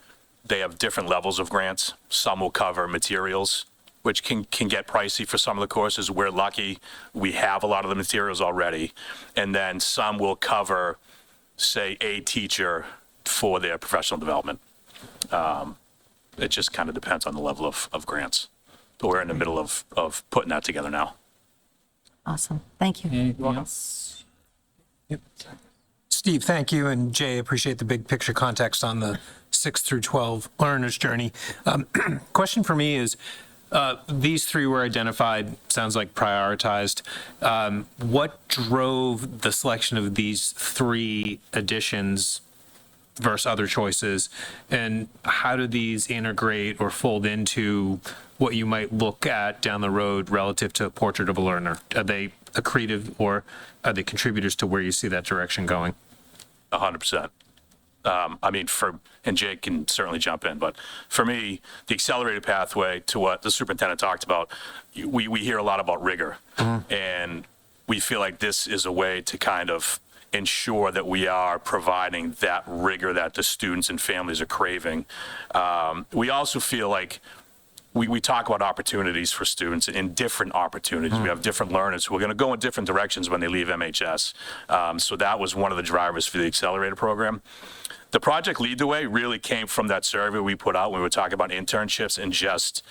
they have different levels of grants. Some will cover materials, which can get pricey for some of the courses. We're lucky we have a lot of the materials already, and then some will cover, say, a teacher for their professional development. It just kind of depends on the level of grants. But we're in the middle of putting that together now. Awesome. Thank you. Anything else? Steve, thank you, and Jay, appreciate the big picture context on the 6 through 12 learners journey. Question for me is, these three were identified, sounds like prioritized. What drove the selection of these three additions versus other choices? And how do these integrate or fold into what you might look at down the road relative to Portrait of a Learner? Are they accretive, or are they contributors to where you see that direction going? 100%. I mean, and Jake can certainly jump in, but for me, the accelerated pathway to what the superintendent talked about, we hear a lot about rigor, and we feel like this is a way to kind of ensure that we are providing that rigor that the students and families are craving. We also feel like we talk about opportunities for students and different opportunities. We have different learners who are going to go in different directions when they leave MHS. So that was one of the drivers for the accelerator program. The Project Lead the Way really came from that survey we put out when we were talking about internships and just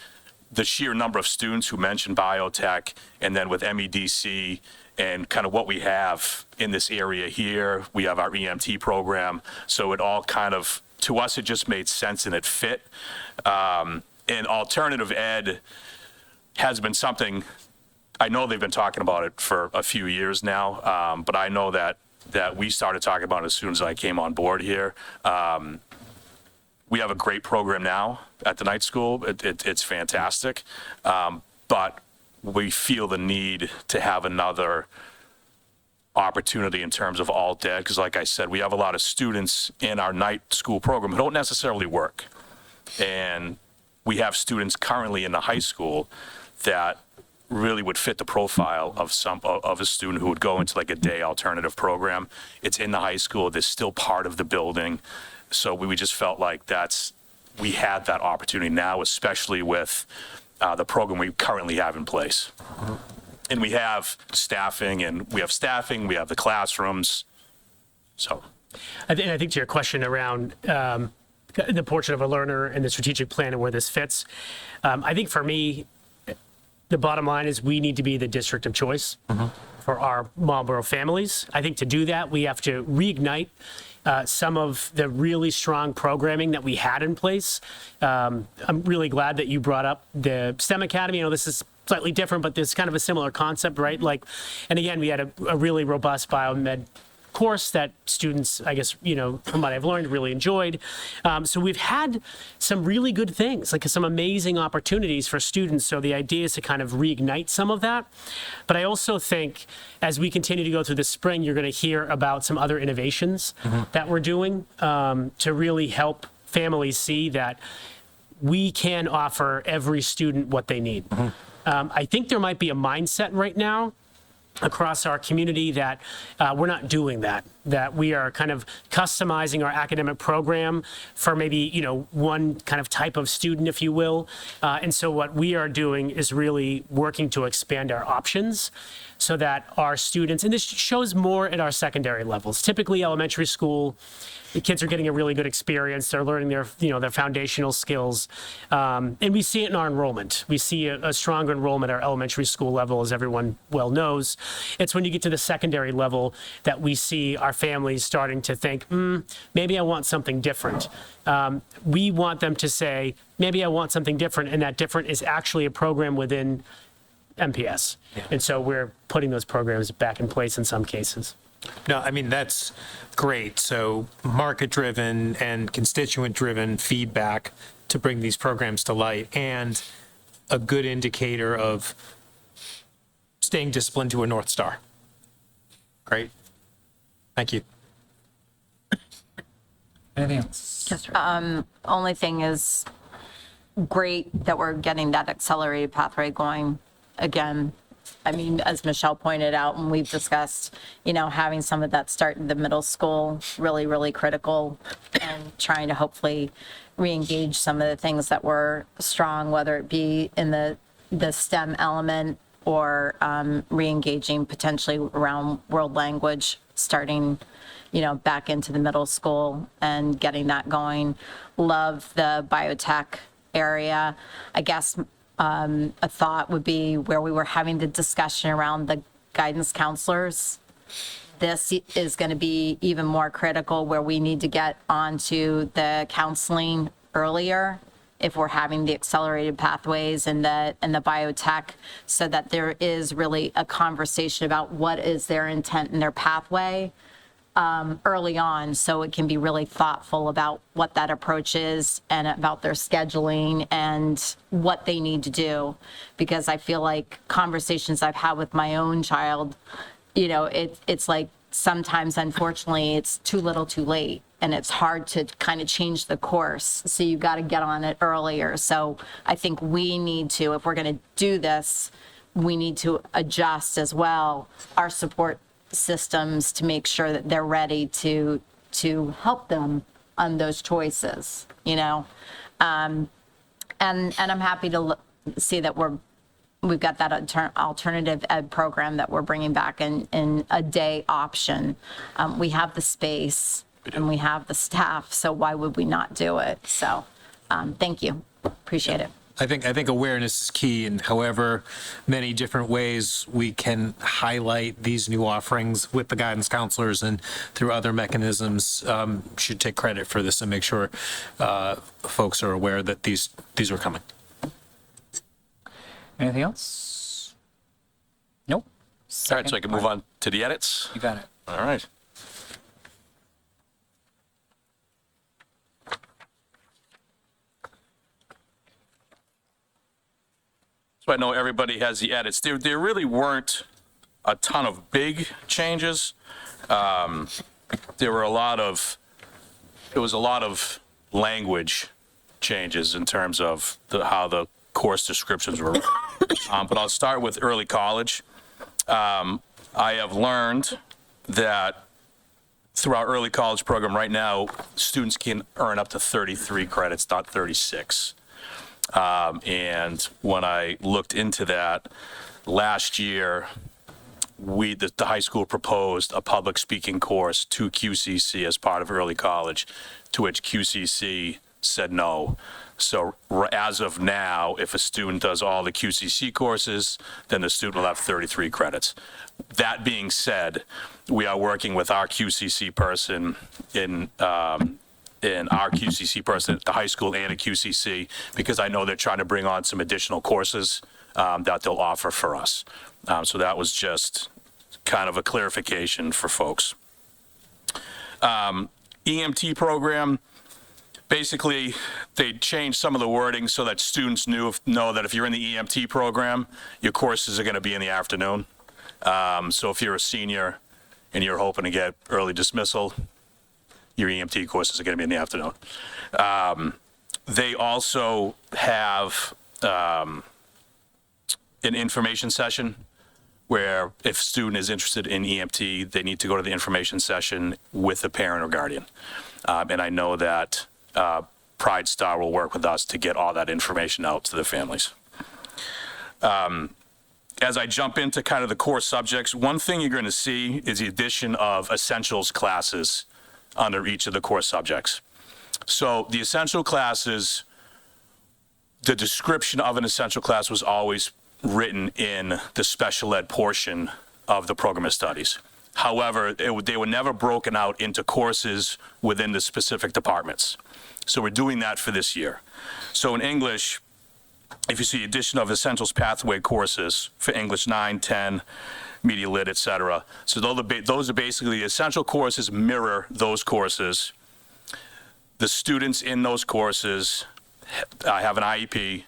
the sheer number of students who mentioned biotech, and then with MEDC and kind of what we have in this area here. We have our EMT program. So it all kind of, to us, it just made sense and it fit. And alternative ed has been something, I know they've been talking about it for a few years now, but I know that we started talking about it as soon as I came on board here. We have a great program now at the night school. It's fantastic, but we feel the need to have another opportunity in terms of alt ed, because like I said, we have a lot of students in our night school program who don't necessarily work. And we have students currently in the high school that really would fit the profile of a student who would go into like a day alternative program. It's in the high school. They're still part of the building. So we just felt like we had that opportunity now, especially with the program we currently have in place. And we have staffing, we have the classrooms. So I think to your question around the Portrait of a Learner and the strategic plan and where this fits, I think for me, the bottom line is we need to be the district of choice for our Marlboro families. I think to do that, we have to reignite some of the really strong programming that we had in place. I'm really glad that you brought up the STEM Academy. This is slightly different, but there's kind of a similar concept, right? And again, we had a really robust biomed course that students, I guess, from what I've learned, really enjoyed. So we've had some really good things, like some amazing opportunities for students. So the idea is to kind of reignite some of that. But I also think as we continue to go through the spring, you're going to hear about some other innovations that we're doing to really help families see that we can offer every student what they need. I think there might be a mindset right now across our community that we're not doing that we are kind of customizing our academic program for maybe, one kind of type of student, if you will. And so what we are doing is really working to expand our options so that our students, and this shows more at our secondary levels, typically elementary school, the kids are getting a really good experience. They're learning their foundational skills. And we see it in our enrollment. We see a stronger enrollment at our elementary school level, as everyone well knows. It's when you get to the secondary level that we see our families starting to think, maybe I want something different. We want them to say, maybe I want something different, and that different is actually a program within MPS. Yeah. And so we're putting those programs back in place in some cases. No, I mean, that's great. So market-driven and constituent-driven feedback to bring these programs to light, and a good indicator of staying disciplined to a North Star. Great. Thank you. Anything else? Only thing is great that we're getting that accelerated pathway going again. I mean, as Michelle pointed out, and we've discussed, having some of that start in the middle school, really, really critical, and trying to hopefully re-engage some of the things that were strong, whether it be in the STEM element or re-engaging potentially around world language, starting, back into the middle school and getting that going. Love the biotech area. I guess a thought would be where we were having the discussion around the guidance counselors. This is going to be even more critical where we need to get onto the counseling earlier if we're having the accelerated pathways and the biotech, so that there is really a conversation about what is their intent and their pathway early on, so it can be really thoughtful about what that approach is and about their scheduling and what they need to do. Because I feel like conversations I've had with my own child, it's like sometimes, unfortunately, it's too little too late, and it's hard to kind of change the course. So you've got to get on it earlier. So I think we need to, if we're going to do this, we need to adjust as well our support systems to make sure that they're ready to help them on those choices, and I'm happy to see that we've got that alternative ed program that we're bringing back in a day option. We have the space and we have the staff, so why would we not do it? So thank you, appreciate it. I think awareness is key, and however many different ways we can highlight these new offerings with the guidance counselors and through other mechanisms, should take credit for this and make sure folks are aware that these are coming. Anything else? Nope. All right, so I can move on to the edits. You got it. All right. So I know everybody has the edits. There really weren't a ton of big changes. There was a lot of language changes in terms of how the course descriptions were. But I'll start with early college. I have learned that through our early college program right now, students can earn up to 33 credits, not 36. And when I looked into that last year, the high school proposed a public speaking course to QCC as part of early college, to which QCC said no. So as of now, if a student does all the QCC courses, then the student will have 33 credits. That being said, we are working with our QCC person in our QCC person at the high school and at QCC, because I know they're trying to bring on some additional courses that they'll offer for us. So that was just kind of a clarification for folks. EMT program, basically they changed some of the wording so that students know that if you're in the EMT program, your courses are going to be in the afternoon. So if you're a senior and you're hoping to get early dismissal, your EMT courses are going to be in the afternoon. They also have an information session where if a student is interested in EMT, they need to go to the information session with a parent or guardian. And I know that Pride Star will work with us to get all that information out to the families. As I jump into kind of the core subjects, one thing you're going to see is the addition of essentials classes under each of the core subjects. So the essential classes, the description of an essential class was always written in the special ed portion of the program of studies. However, they were never broken out into courses within the specific departments. So we're doing that for this year. So in English, if you see addition of essentials pathway courses for English 9, 10, Media Lit, et cetera. So those are basically essential courses mirror those courses. The students in those courses have an IEP,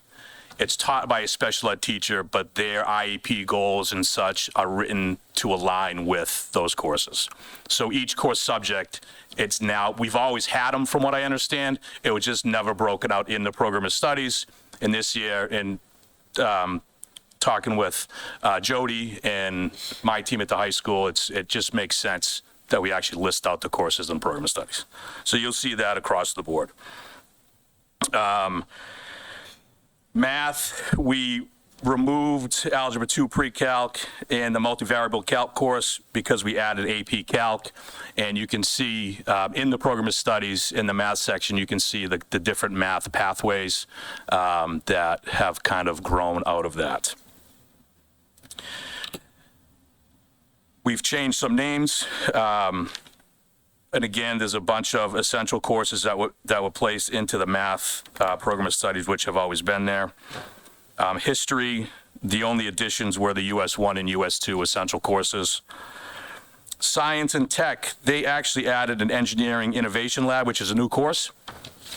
It's taught by a special ed teacher, but their IEP goals and such are written to align with those courses. So each course subject, it's now, we've always had them from what I understand. It was just never broken out in the program of studies. And this year, in talking with Jody and my team at the high school, it just makes sense that we actually list out the courses in the program of studies. So you'll see that across the board. Math, we removed Algebra 2 Pre-Calc and the Multivariable Calc course because we added AP Calc. And you can see in the program of studies, in the math section, you can see the different math pathways that have kind of grown out of that. We've changed some names. And again, there's a bunch of essential courses that were placed into the math program of studies, which have always been there. History, the only additions were the US 1 and US 2 essential courses. Science and tech, they actually added an engineering innovation lab, which is a new course.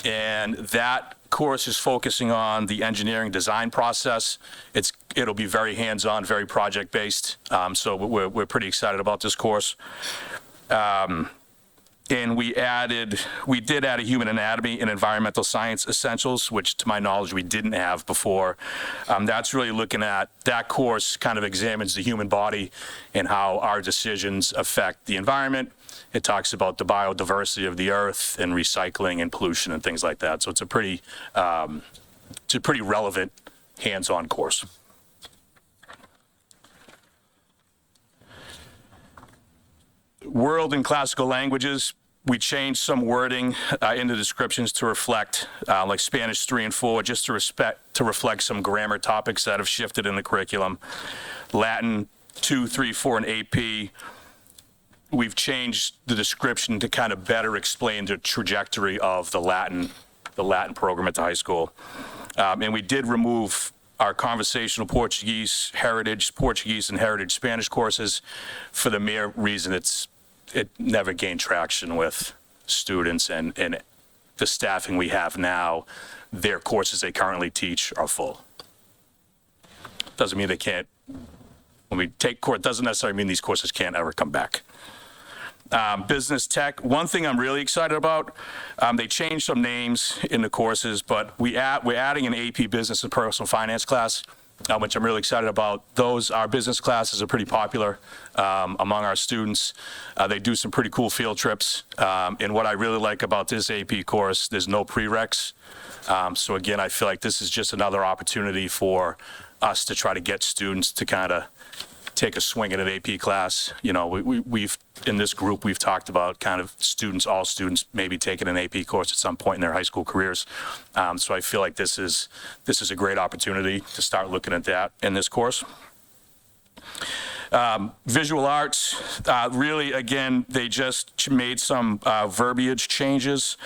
And that course is focusing on the engineering design process. It'll be very hands-on, very project-based. So we're pretty excited about this course. And we did add a human anatomy and environmental science essentials, which to my knowledge, we didn't have before. That's really looking at, that course kind of examines the human body and how our decisions affect the environment. It talks about the biodiversity of the earth and recycling and pollution and things like that. So it's a pretty relevant hands-on course. World and classical languages, we changed some wording in the descriptions to reflect like Spanish 3 and 4, just to reflect some grammar topics that have shifted in the curriculum. Latin 2, 3, 4, and AP, we've changed the description to kind of better explain the trajectory of the Latin program at the high school. And we did remove our conversational Portuguese, heritage Portuguese, and heritage Spanish courses for the mere reason it never gained traction with students, and the staffing we have now, their courses they currently teach are full. Doesn't mean they can't, when we take course, doesn't necessarily mean these courses can't ever come back. Business tech, one thing I'm really excited about, they changed some names in the courses, but we're adding an AP business and personal finance class, which I'm really excited about. Our business classes are pretty popular among our students. They do some pretty cool field trips. And what I really like about this AP course, there's no prereqs. So again, I feel like this is just another opportunity for us to try to get students to kind of take a swing at an AP class. You know, we've in this group, we've talked about kind of all students maybe taking an AP course at some point in their high school careers. So I feel like this is a great opportunity to start looking at that in this course. Visual arts, really, again, they just made some verbiage changes.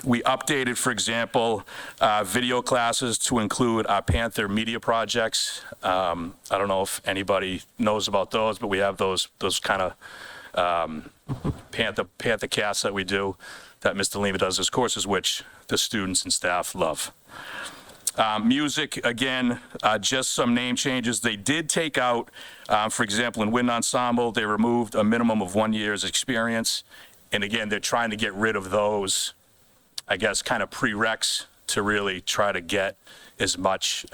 We updated, for example, video classes to include our Panther media projects. I don't know if anybody knows about those, but we have those kind of Panther casts that we do, that Mr. Lima does as courses, which the students and staff love. Music, again, just some name changes. They did take out, for example, in wind ensemble, they removed a minimum of 1 year's experience. And again, they're trying to get rid of those, I guess, kind of prereqs to really try to get as much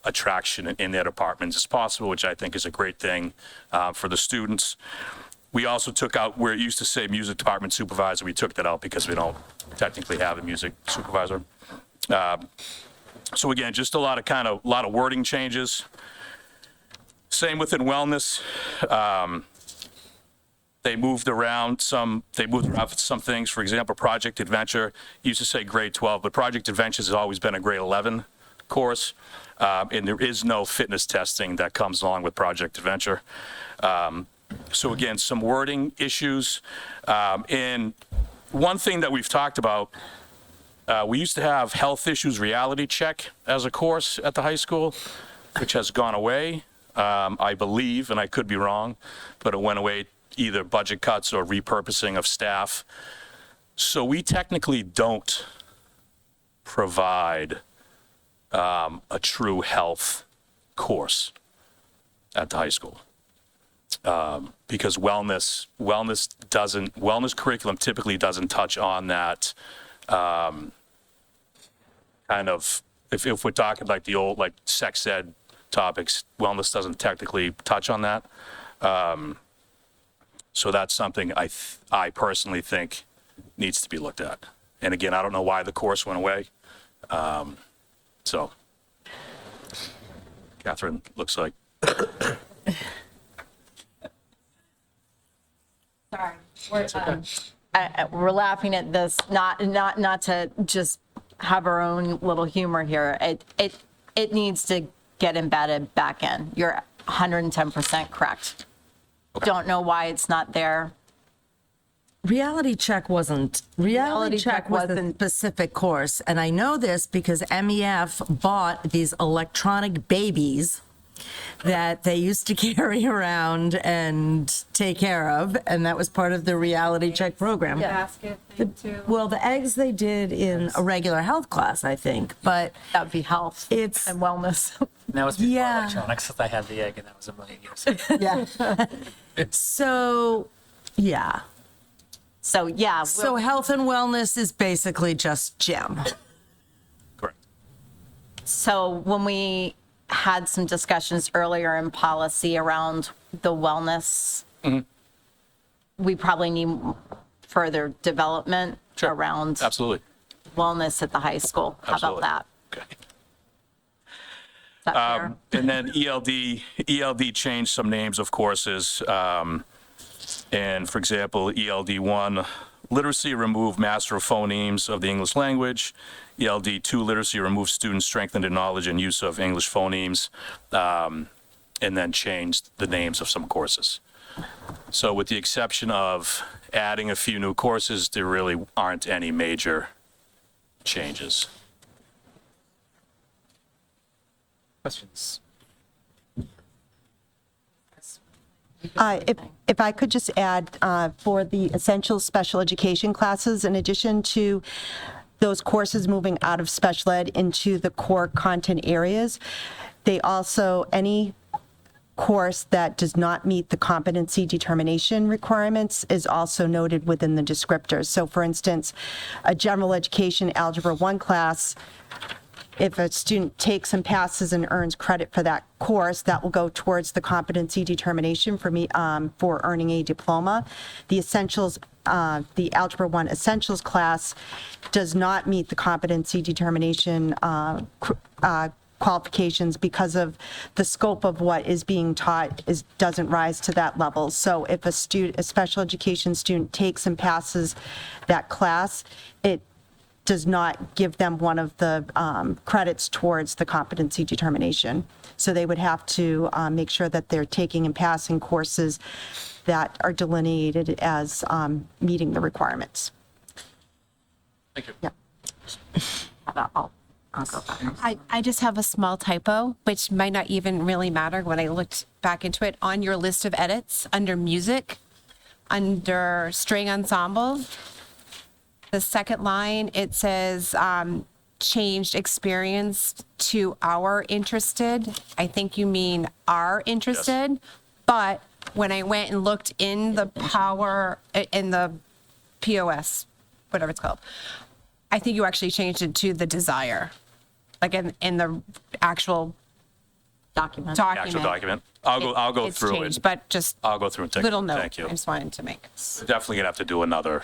attraction in their departments as possible, which I think is a great thing for the students. We also took out where it used to say music department supervisor. We took that out because we don't technically have a music supervisor. So again, just a lot of wording changes. Same within wellness. They moved around some things. For example, Project Adventure used to say grade 12, but Project Adventure has always been a grade 11 course. And there is no fitness testing that comes along with Project Adventure. So again, some wording issues. And one thing that we've talked about, we used to have health issues reality check as a course at the high school, which has gone away, I believe, and I could be wrong, but it went away either budget cuts or repurposing of staff. So we technically don't provide a true health course at the high school. Because wellness curriculum typically doesn't touch on that kind of, if we're talking like the old, like sex ed topics, wellness doesn't technically touch on that. So that's something I personally think needs to be looked at. And again, I don't know why the course went away. So Catherine looks like. Sorry. We're laughing at this, not to just have our own little humor here. It needs to get embedded back in. You're 110% correct. Don't know why it's not there. Reality check was the specific course, and I know this because MEF bought these electronic babies that they used to carry around and take care of, and that was part of the reality check program. Basket thing too. Well, the eggs they did in a regular health class, I think, but That would be health it's, and wellness. That was before Yeah. electronics, 'cause I had the egg and that was a million years ago. yeah. So, yeah. So, yeah. So health and wellness is basically just gym. Correct. So when we had some discussions earlier in policy around the wellness, we probably need further development Sure. around Absolutely. wellness at the high school. How about Absolutely. that? Okay. Is that fair? And then ELD changed some names of courses. And for example, ELD1, literacy removed master of phonemes of the English language. ELD2, literacy removed students strengthened in knowledge and use of English phonemes. And then changed the names of some courses. So with the exception of adding a few new courses, there really aren't any major changes. Questions? If I could just add, for the essential special education classes, in addition to those courses moving out of special ed into the core content areas, they also, any course that does not meet the competency determination requirements is also noted within the descriptors. So for instance, a general education Algebra 1 class, if a student takes and passes and earns credit for that course, that will go towards the competency determination for earning a diploma. The essentials, the Algebra 1 Essentials class does not meet the competency determination qualifications because of the scope of what is being taught doesn't rise to that level. So if a special education student takes and passes that class, it does not give them one of the credits towards the competency determination. So they would have to make sure that they're taking and passing courses that are delineated as meeting the requirements. Thank you. How about I'll go back. I just have a small typo, which might not even really matter when I looked back into it. On your list of edits, under music, under string ensemble, the second line, it says changed experience to our interested. I think you mean are interested. But when I went and looked in the POS, whatever it's called, I think you actually changed it to the desire, like in the actual Document. document. Actual document. I'll go It's through changed, it. but just I'll go through and take. little note. Thank you. I just wanted to make. Definitely gonna have to do another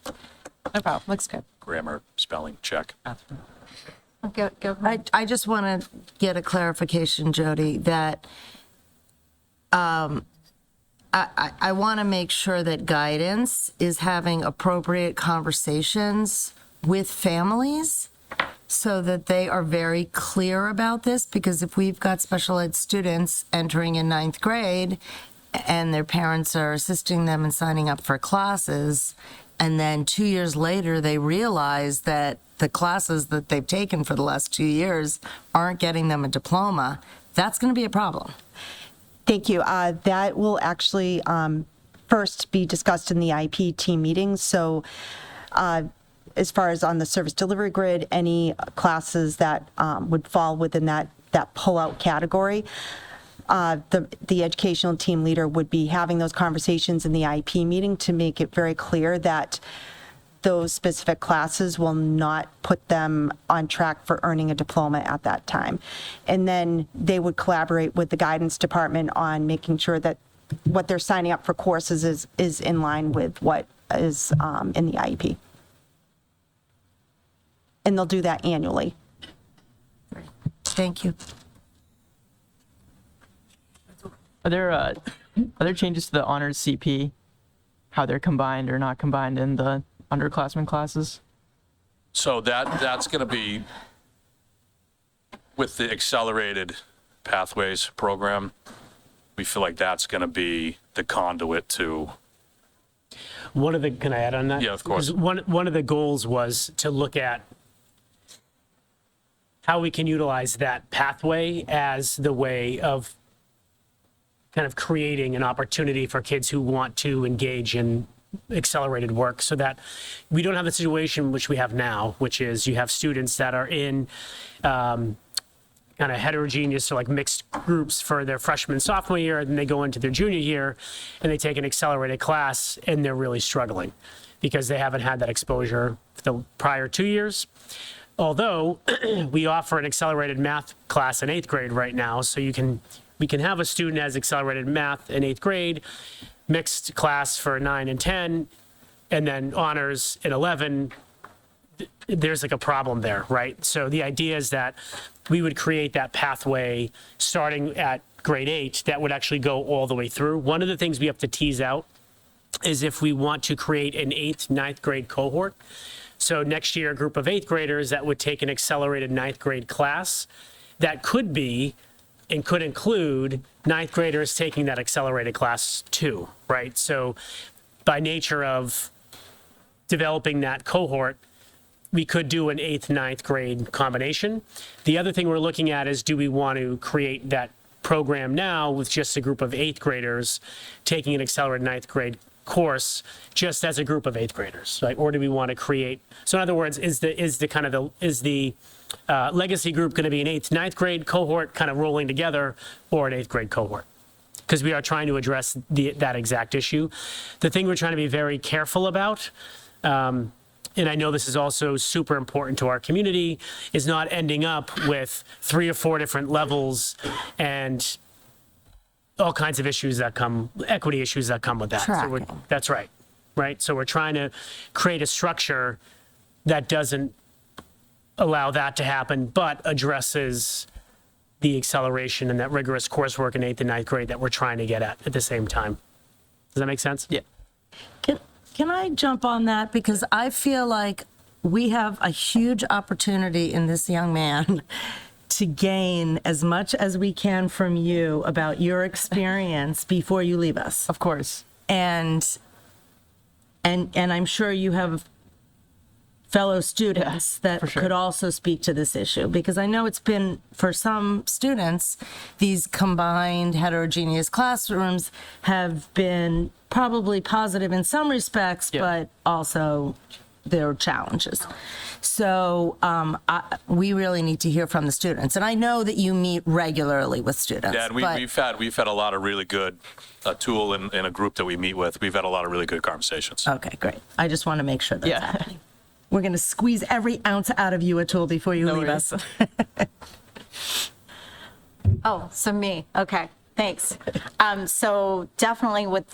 No problem. Looks good. grammar spelling check. Go ahead. I just want to get a clarification, Jody, that I want to make sure that guidance is having appropriate conversations with families so that they are very clear about this, because if we've got special ed students entering in ninth grade and their parents are assisting them in signing up for classes, and then 2 years later they realize that the classes that they've taken for the last 2 years aren't getting them a diploma, that's going to be a problem. Thank you. That will actually first be discussed in the IP team meeting. So as far as on the service delivery grid, any classes that would fall within that pull-out category, the educational team leader would be having those conversations in the IEP meeting to make it very clear that those specific classes will not put them on track for earning a diploma at that time. And then they would collaborate with the guidance department on making sure that what they're signing up for courses is in line with what is in the IEP. And they'll do that annually. Thank you. Are there changes to the honors CP, how they're combined or not combined in the underclassmen classes? So that's going to be with the accelerated pathways program. We feel like that's going to be the conduit to. Can I add on that? Yeah, of course. 'Cause one of the goals was to look at how we can utilize that pathway as the way of kind of creating an opportunity for kids who want to engage in accelerated work, so that we don't have the situation which we have now, which is you have students that are in kind of heterogeneous or like mixed groups for their freshman and sophomore year, and then they go into their junior year and they take an accelerated class and they're really struggling because they haven't had that exposure the prior 2 years. Although we offer an accelerated math class in 8th grade right now, so we can have a student as accelerated math in 8th grade, mixed class for 9 and 10, and then honors in 11. There's like a problem there, right? So the idea is that we would create that pathway starting at grade 8 that would actually go all the way through. One of the things we have to tease out is if we want to create an 8th, 9th grade cohort. So next year, a group of 8th graders that would take an accelerated 9th grade class that could be and could include 9th graders taking that accelerated class too, right? So by nature of developing that cohort, we could do an 8th, 9th grade combination. The other thing we're looking at is, do we want to create that program now with just a group of 8th graders taking an accelerated 9th grade course just as a group of 8th graders, right? Or do we want to create, so in other words, is the legacy group going to be an 8th, 9th grade cohort kind of rolling together, or an 8th grade cohort? Because we are trying to address that exact issue. The thing we're trying to be very careful about, and I know this is also super important to our community, is not ending up with 3 or 4 different levels and all kinds of issues that come, equity issues that come with that. Tracking. That's right, right? So we're trying to create a structure that doesn't allow that to happen, but addresses the acceleration and that rigorous coursework in 8th and 9th grade that we're trying to get at the same time. Does that make sense? Yeah. Can I jump on that? Because I feel like we have a huge opportunity in this young man to gain as much as we can from you about your experience before you leave us. Of course. And I'm sure you have fellow students that for sure. could also speak to this issue, because I know it's been, for some students, these combined heterogeneous classrooms have been probably positive in some respects, Yeah. but also there are challenges. So we really need to hear from the students. And I know that you meet regularly with students. Yeah, and but- we've had a lot of really good tool in a group that we meet with. We've had a lot of really good conversations. Okay, great. I just want to make sure that's Yeah. happening. We're going to squeeze every ounce out of you, Atul, before you No leave worries. us. Oh, so me, okay, thanks. So definitely with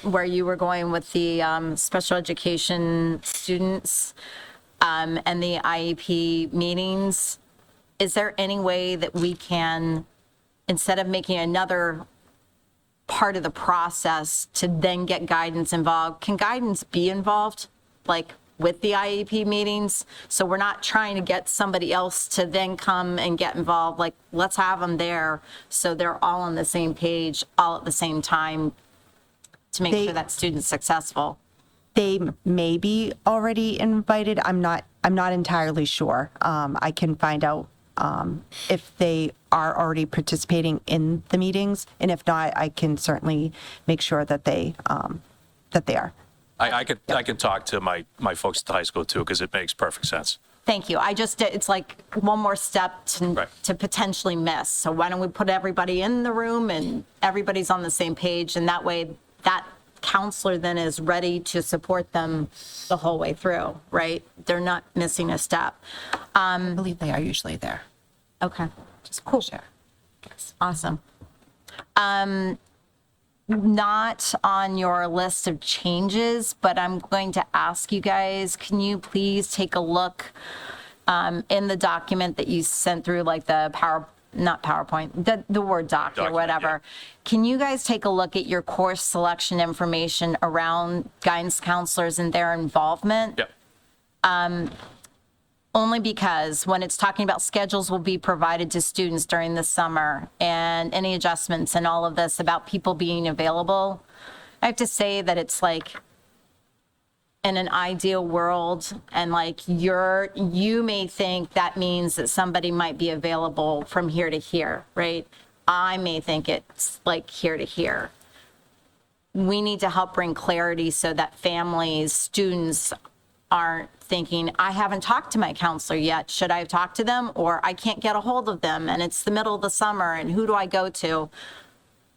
where you were going with the special education students and the IEP meetings, is there any way that we can, instead of making another part of the process to then get guidance involved, can guidance be involved, like with the IEP meetings? So we're not trying to get somebody else to then come and get involved, like, let's have them there so they're all on the same page, all at the same time, to make sure that student's successful. They may be already invited. I'm not entirely sure. I can find out if they are already participating in the meetings, and if not, I can certainly make sure that they are. I can talk to my folks at the high school too, because it makes perfect sense. Thank you. It's like one more step Right. to potentially miss. So why don't we put everybody in the room and everybody's on the same page, and that way that counselor then is ready to support them the whole way through, right? They're not missing a step. I believe they are usually there. Okay, Just cool. Share. awesome. Not on your list of changes, but I'm going to ask you guys, can you please take a look in the document that you sent through, like the not PowerPoint, the Word doc or Document, whatever. yeah. Can you guys take a look at your course selection information around guidance counselors and their involvement? Yep. Only because when it's talking about schedules will be provided to students during the summer and any adjustments and all of this about people being available, I have to say that it's like in an ideal world, and like you may think that means that somebody might be available from here to here, right? I may think it's like here to here. We need to help bring clarity so that families, students aren't thinking, I haven't talked to my counselor yet. Should I have talked to them? Or I can't get a hold of them and it's the middle of the summer and who do I go to?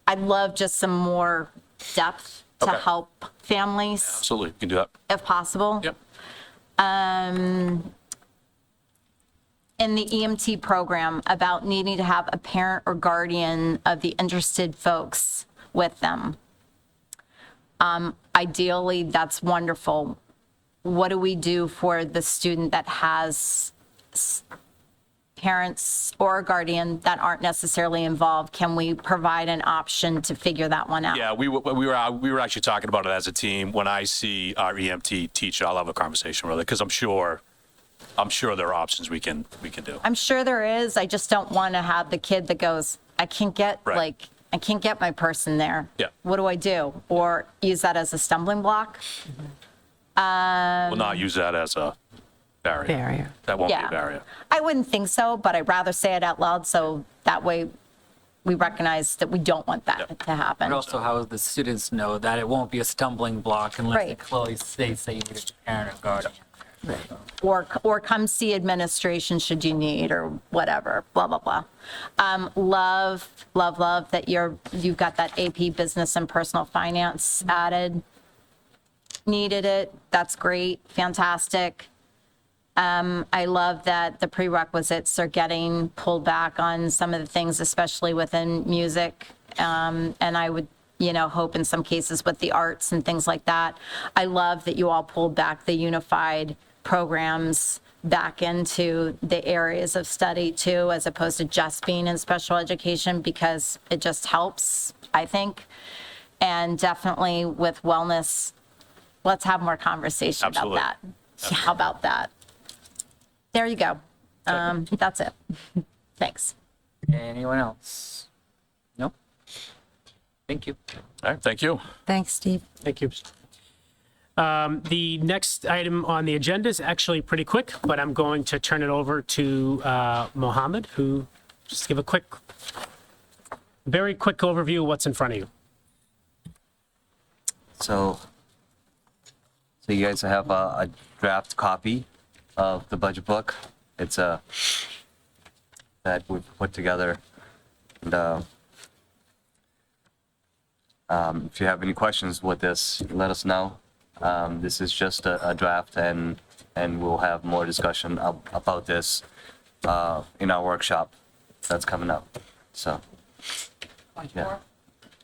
I'd love just some more depth to Okay. help families Absolutely. You can do that. if possible. Yep. In the EMT program about needing to have a parent or guardian of the interested folks with them. Ideally, that's wonderful. What do we do for the student that has parents or a guardian that aren't necessarily involved? Can we provide an option to figure that one out? Yeah, we were actually talking about it as a team. When I see our EMT teacher, I'll have a conversation with her because I'm sure there are options we can do. I'm sure there is. I just don't want to have the kid that goes, I can't get Right. I can't get my person there. Yeah. What do I do? Or use that as a stumbling block? We'll not use that as a barrier. That won't be Yeah. a barrier. I wouldn't think so, but I'd rather say it out loud so that way we recognize that we don't want that Yep. to happen. But also how the students know that it won't be a stumbling block unless it Right. clearly states that you need a parent or guardian. Or come see administration should you need, or whatever, blah, blah, blah. Love that you've got that AP Business and Personal Finance added. Needed it, that's great, fantastic. I love that the prerequisites are getting pulled back on some of the things, especially within music. And I would, hope in some cases with the arts and things like that. I love that you all pulled back the unified programs back into the areas of study too, as opposed to just being in special education, because it just helps, I think. And definitely with wellness, let's have more conversation Absolutely. about that. Yeah, how about that? There you go. That's it. Thanks. Anyone else? No? Thank you. All right, thank you. Thanks, Steve. Thank you. The next item on the agenda is actually pretty quick, but I'm going to turn it over to Mohammed, who just give a very quick overview of what's in front of you. So you guys have a draft copy of the budget book. It's that we've put together. And if you have any questions with this, let us know. This is just a draft, and we'll have more discussion about this in our workshop that's coming up. So, yeah.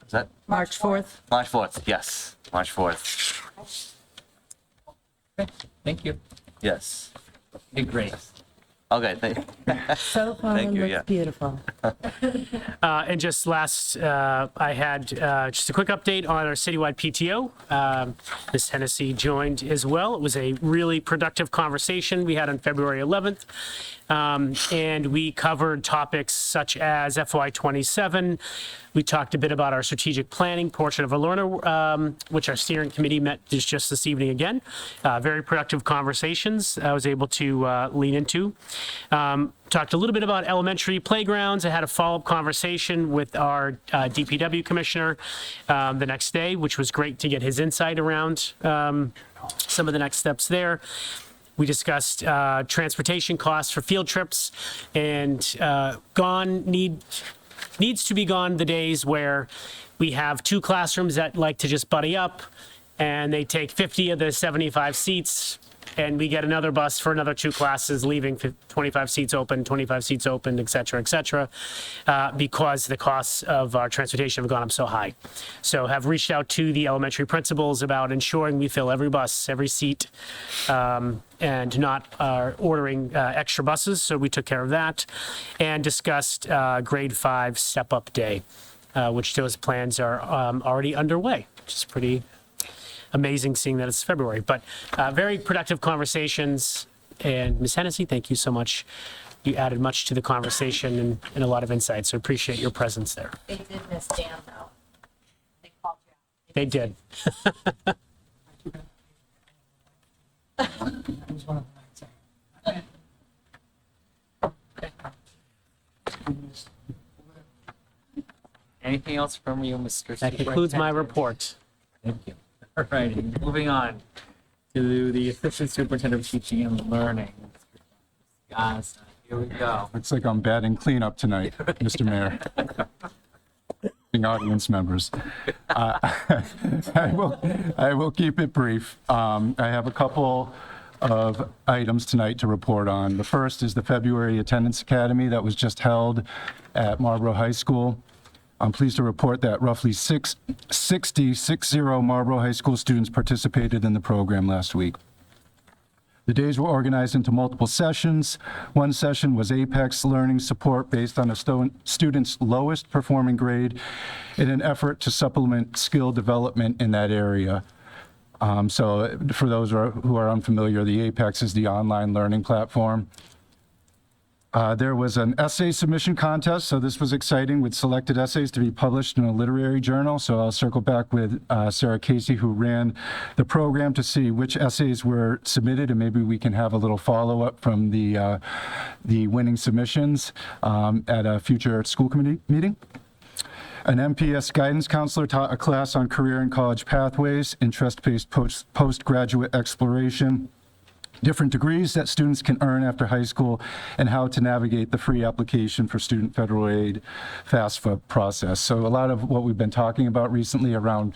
Is that March 4th. March 4th? Yes, March 4th. Okay, thank you. Yes. Did great. Okay. So far, Thank you, looks yeah. beautiful. And just last, I had just a quick update on our citywide PTO. Ms. Hennessy joined as well. It was a really productive conversation we had on February 11th. And we covered topics such as FY27. We talked a bit about our strategic planning portion of Alorna, which our steering committee met just this evening again. Very productive conversations I was able to lean into. Talked a little bit about elementary playgrounds. I had a follow-up conversation with our DPW commissioner the next day, which was great to get his insight around some of the next steps there. We discussed transportation costs for field trips, and needs to be gone the days where we have two classrooms that like to just buddy up, and they take 50 of the 75 seats, and we get another bus for another two classes, leaving 25 seats open, et cetera, because the costs of our transportation have gone up so high. So have reached out to the elementary principals about ensuring we fill every bus, every seat, and not ordering extra buses. So we took care of that, and discussed grade 5 step-up day, which those plans are already underway, which is pretty amazing seeing that it's February. But very productive conversations. And Ms. Hennessy, thank you so much. You added much to the conversation and a lot of insight, so appreciate your presence there. They did miss Dan, though. They called you out. They did. Anything else from you, Mr. That concludes my report. Thank you. All righty, moving on to the Assistant Superintendent of Teaching and Learning. Guys, here we go. Looks like I'm batting cleanup tonight, Mr. Mayor. Audience members. I will keep it brief. I have a couple of items tonight to report on. The first is the February Attendance Academy that was just held at Marlborough High School. I'm pleased to report that roughly 60 Marlborough High School students participated in the program last week. The days were organized into multiple sessions. One session was Apex Learning Support based on a student's lowest performing grade in an effort to supplement skill development in that area. So for those who are unfamiliar, the Apex is the online learning platform. There was an essay submission contest, so this was exciting, with selected essays to be published in a literary journal. So I'll circle back with Sarah Casey, who ran the program, to see which essays were submitted, and maybe we can have a little follow-up from the winning submissions at a future school committee meeting. An MPS guidance counselor taught a class on career and college pathways, interest-based postgraduate exploration, different degrees that students can earn after high school, and how to navigate the free application for student federal aid FAFSA process. So a lot of what we've been talking about recently around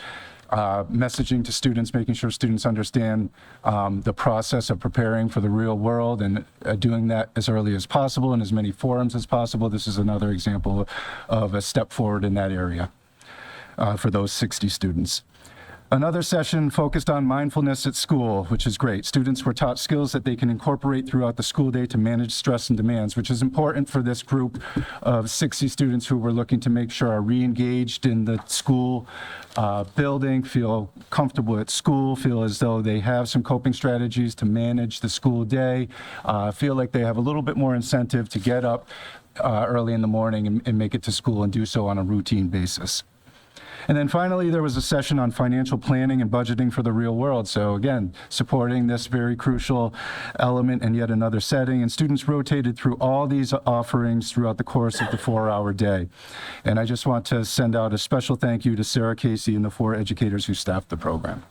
messaging to students, making sure students understand the process of preparing for the real world, and doing that as early as possible in as many forums as possible. This is another example of a step forward in that area for those 60 students. Another session focused on mindfulness at school, which is great. Students were taught skills that they can incorporate throughout the school day to manage stress and demands, which is important for this group of 60 students who we're looking to make sure are re-engaged in the school building, feel comfortable at school, feel as though they have some coping strategies to manage the school day, feel like they have a little bit more incentive to get up early in the morning and make it to school, and do so on a routine basis. And then finally, there was a session on financial planning and budgeting for the real world. So again, supporting this very crucial element in yet another setting. And students rotated through all these offerings throughout the course of the 4-hour day. And I just want to send out a special thank you to Sarah Casey and the 4 educators who staffed the program.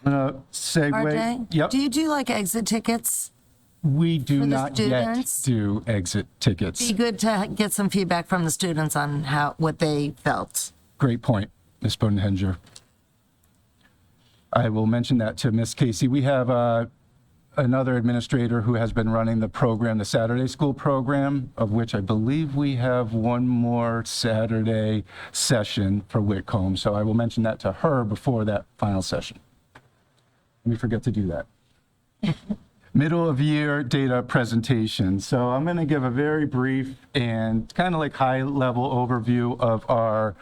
I'm going to segue. RJ? Yep. Do you do like exit tickets? We do for the not yet students? do exit tickets. Be good to get some feedback from the students on what they felt. Great point, Ms. Bodenhenger. I will mention that to Ms. Casey. We have another administrator who has been running the program, the Saturday school program, of which I believe we have one more Saturday session for Whitcomb. So I will mention that to her before that final session. We forget to do that. Middle of year data presentation. So I'm going to give a very brief and kind of like high level overview of our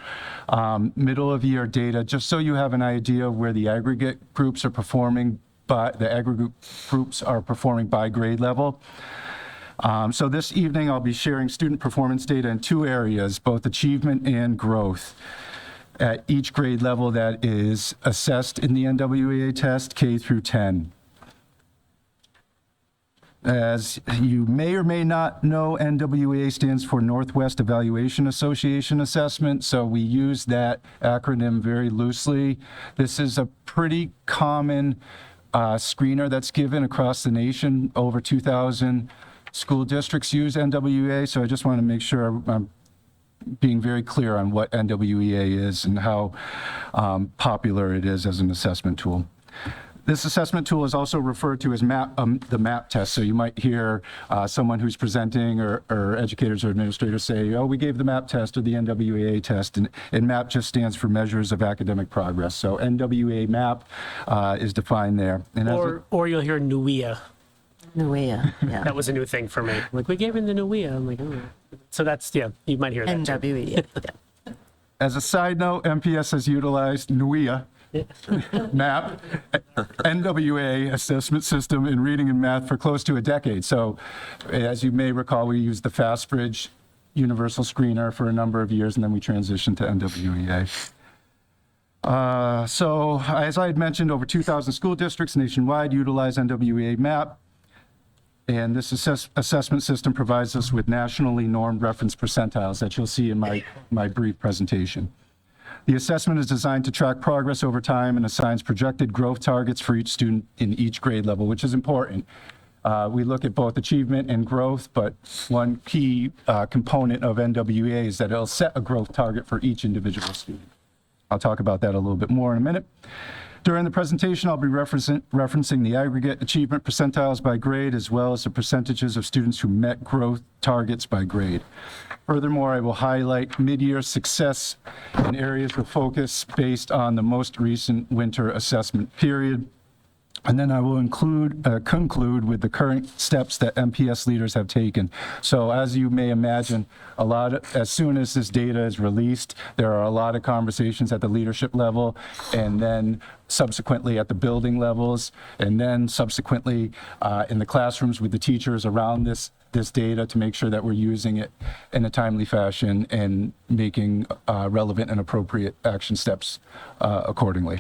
middle of year data, just so you have an idea of where the aggregate groups are performing, by grade level. So this evening I'll be sharing student performance data in 2 areas, both achievement and growth, at each grade level that is assessed in the NWEA test, K through 10. As you may or may not know, NWEA stands for Northwest Evaluation Association Assessment, so we use that acronym very loosely. This is a pretty common screener that's given across the nation. Over 2,000 school districts use NWEA, so I just want to make sure I'm being very clear on what NWEA is and how popular it is as an assessment tool. This assessment tool is also referred to as the MAP test. So you might hear someone who's presenting or educators or administrators say, oh, we gave the MAP test or the NWEA test. And MAP just stands for Measures of Academic Progress. So NWEA MAP is defined there. And Or you'll hear NUIA. NUIA, yeah. That was a new thing for me. Like, we gave him the NUIA. I'm like, oh. So that's, yeah, you might hear that too. NWE, yeah. as a side note, MPS has utilized NUIA MAP, NWA assessment system in reading and math for close to a decade. So as you may recall, we used the FastBridge universal screener for a number of years, and then we transitioned to NWEA. So as I had mentioned, over 2,000 school districts nationwide utilize NWEA MAP. And this assessment system provides us with nationally normed reference percentiles that you'll see in my brief presentation. The assessment is designed to track progress over time and assigns projected growth targets for each student in each grade level, which is important. We look at both achievement and growth, but one key component of NWEA is that it'll set a growth target for each individual student. I'll talk about that a little bit more in a minute. During the presentation, I'll be referencing the aggregate achievement percentiles by grade, as well as the percentages of students who met growth targets by grade. Furthermore, I will highlight mid-year success and areas of focus based on the most recent winter assessment period. And then I will conclude with the current steps that MPS leaders have taken. So as you may imagine, as soon as this data is released, there are a lot of conversations at the leadership level, and then subsequently at the building levels, and then subsequently in the classrooms with the teachers around this data to make sure that we're using it in a timely fashion and making relevant and appropriate action steps accordingly.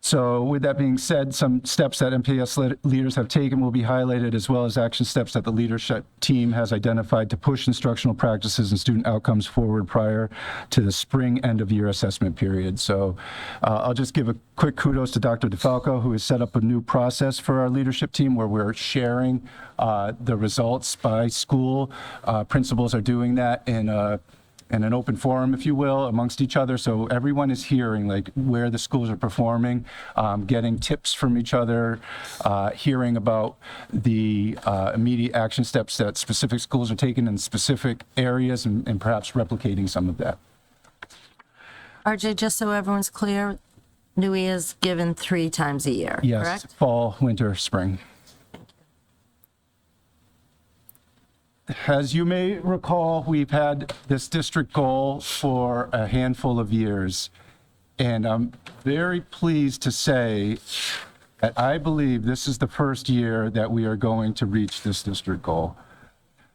So with that being said, some steps that MPS leaders have taken will be highlighted, as well as action steps that the leadership team has identified to push instructional practices and student outcomes forward prior to the spring end-of-year assessment period. So I'll just give a quick kudos to Dr. DeFalco, who has set up a new process for our leadership team where we're sharing the results by school. Principals are doing that in an open forum, if you will, amongst each other. So everyone is hearing like where the schools are performing, getting tips from each other, hearing about the immediate action steps that specific schools are taking in specific areas, and perhaps replicating some of that. RJ, just so everyone's clear, NUIA is given 3 times a year, Yes, correct? fall, winter, spring. As you may recall, we've had this district goal for a handful of years, and I'm very pleased to say that I believe this is the first year that we are going to reach this district goal.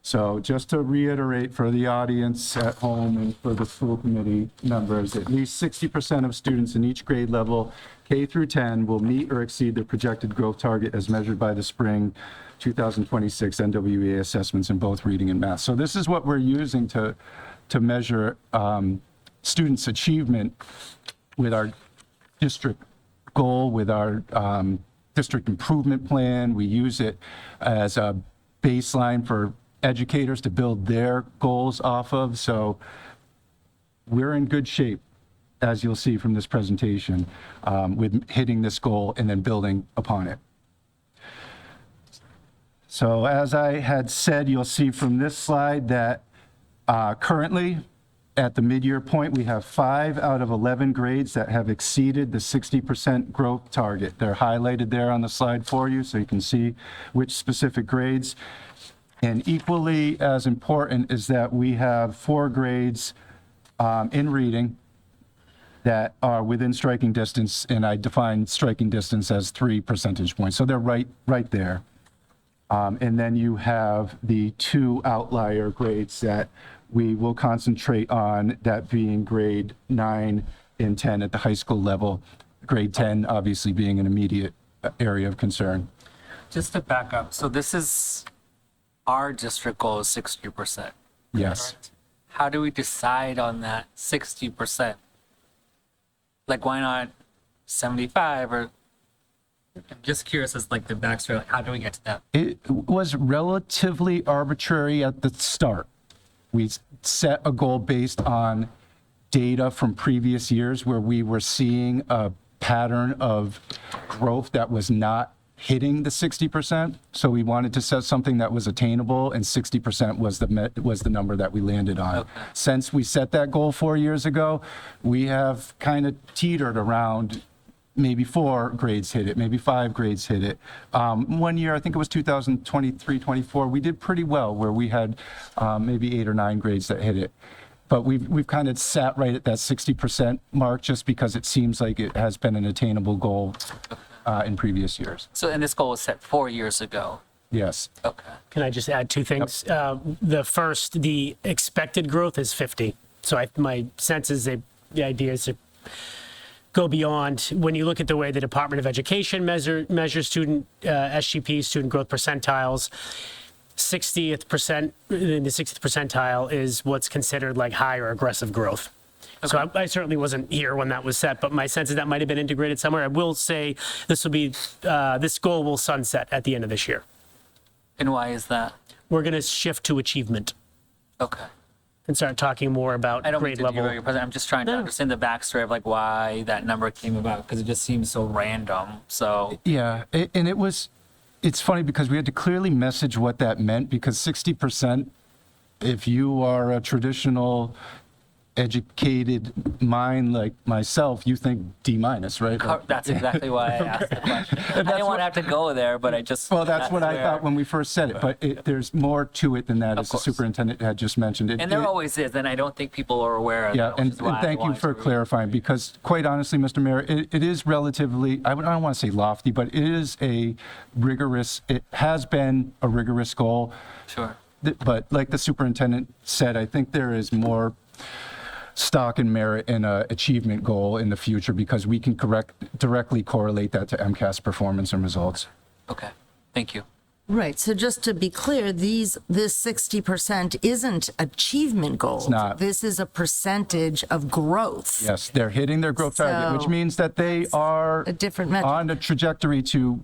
So just to reiterate for the audience at home and for the school committee members, at least 60% of students in each grade level, K through 10, will meet or exceed their projected growth target as measured by the spring 2026 NWEA assessments in both reading and math. So this is what we're using to measure students' achievement with our district goal, with our district improvement plan. We use it as a baseline for educators to build their goals off of. So we're in good shape, as you'll see from this presentation, with hitting this goal and then building upon it. So as I had said, you'll see from this slide that currently at the mid-year point, we have 5 out of 11 grades that have exceeded the 60% growth target. They're highlighted there on the slide for you, so you can see which specific grades. And equally as important is that we have 4 grades in reading that are within striking distance, and I define striking distance as 3 percentage points. So they're right there. And then you have the 2 outlier grades that we will concentrate on, that being grade 9 and 10 at the high school level, grade 10 obviously being an immediate area of concern. Just to back up, so this is our district goal is 60%. Yes. How do we decide on that 60%? Like, why not 75 or? I'm just curious as like the backstory, like how do we get to that? It was relatively arbitrary at the start. We set a goal based on data from previous years where we were seeing a pattern of growth that was not hitting the 60%. So we wanted to set something that was attainable, and 60% was the number that we landed on. Okay. Since we set that goal 4 years ago, we have kind of teetered around maybe 4 grades hit it, maybe 5 grades hit it. One year, I think it was 2023, 24, we did pretty well where we had maybe 8 or 9 grades that hit it. But we've kind of sat right at that 60% mark just because it seems like it has been an attainable goal in previous years. So, and this goal was set 4 years ago. Yes. Okay. Can I just add 2 things? The expected growth is 50. So my sense is the idea is to go beyond. When you look at the way the Department of Education measures student SGP, student growth percentiles, 60th percentile is what's considered like high or aggressive growth. So I certainly wasn't here when that was set, but my sense is that might have been integrated somewhere. I will say this goal will sunset at the end of this year. And why is that? We're going to shift to achievement Okay. and start talking more about I don't mean grade to level. derail your president. I'm just trying to understand the backstory of like why that number came about because it just seems so random. So Yeah, and it's funny because we had to clearly message what that meant because 60%, if you are a traditional educated mind like myself, you think D minus, right? that's exactly why I asked the question. I didn't want to have to go there, but I just. Well, that's what I where- thought when we first said it, but there's more to it than that, as the course. superintendent had just mentioned. And there always is, and I don't think people are aware of Yeah, that. and which is why I thank you wanted for to read. clarifying, because quite honestly, Mr. Mayor, it is relatively, I don't want to say lofty, but it is it has been a rigorous goal. Sure. But like the superintendent said, I think there is more stock and merit in an achievement goal in the future because we can directly correlate that to MCAS performance and results. Okay. Thank you. Right, so just to be clear, this 60% isn't achievement goals. It's not. This is a percentage of growth. Yes, they're hitting their growth target, which So means that they are a different metric. on a trajectory to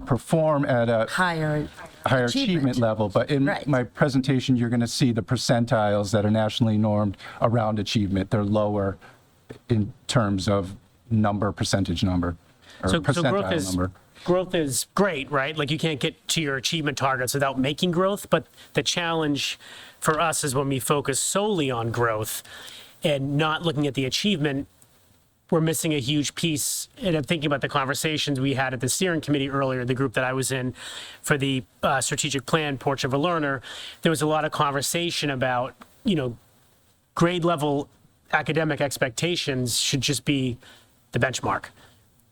perform at a Higher achievement level. But in Right. my presentation, you're going to see the percentiles that are nationally normed around achievement. They're lower in terms of percentage number, or So percentile number. growth is great, right? Like you can't get to your achievement targets without making growth, but the challenge for us is when we focus solely on growth and not looking at the achievement, we're missing a huge piece. And I'm thinking about the conversations we had at the steering committee earlier, the group that I was in for the strategic plan, Porch of a Learner. There was a lot of conversation about, grade level academic expectations should just be the benchmark.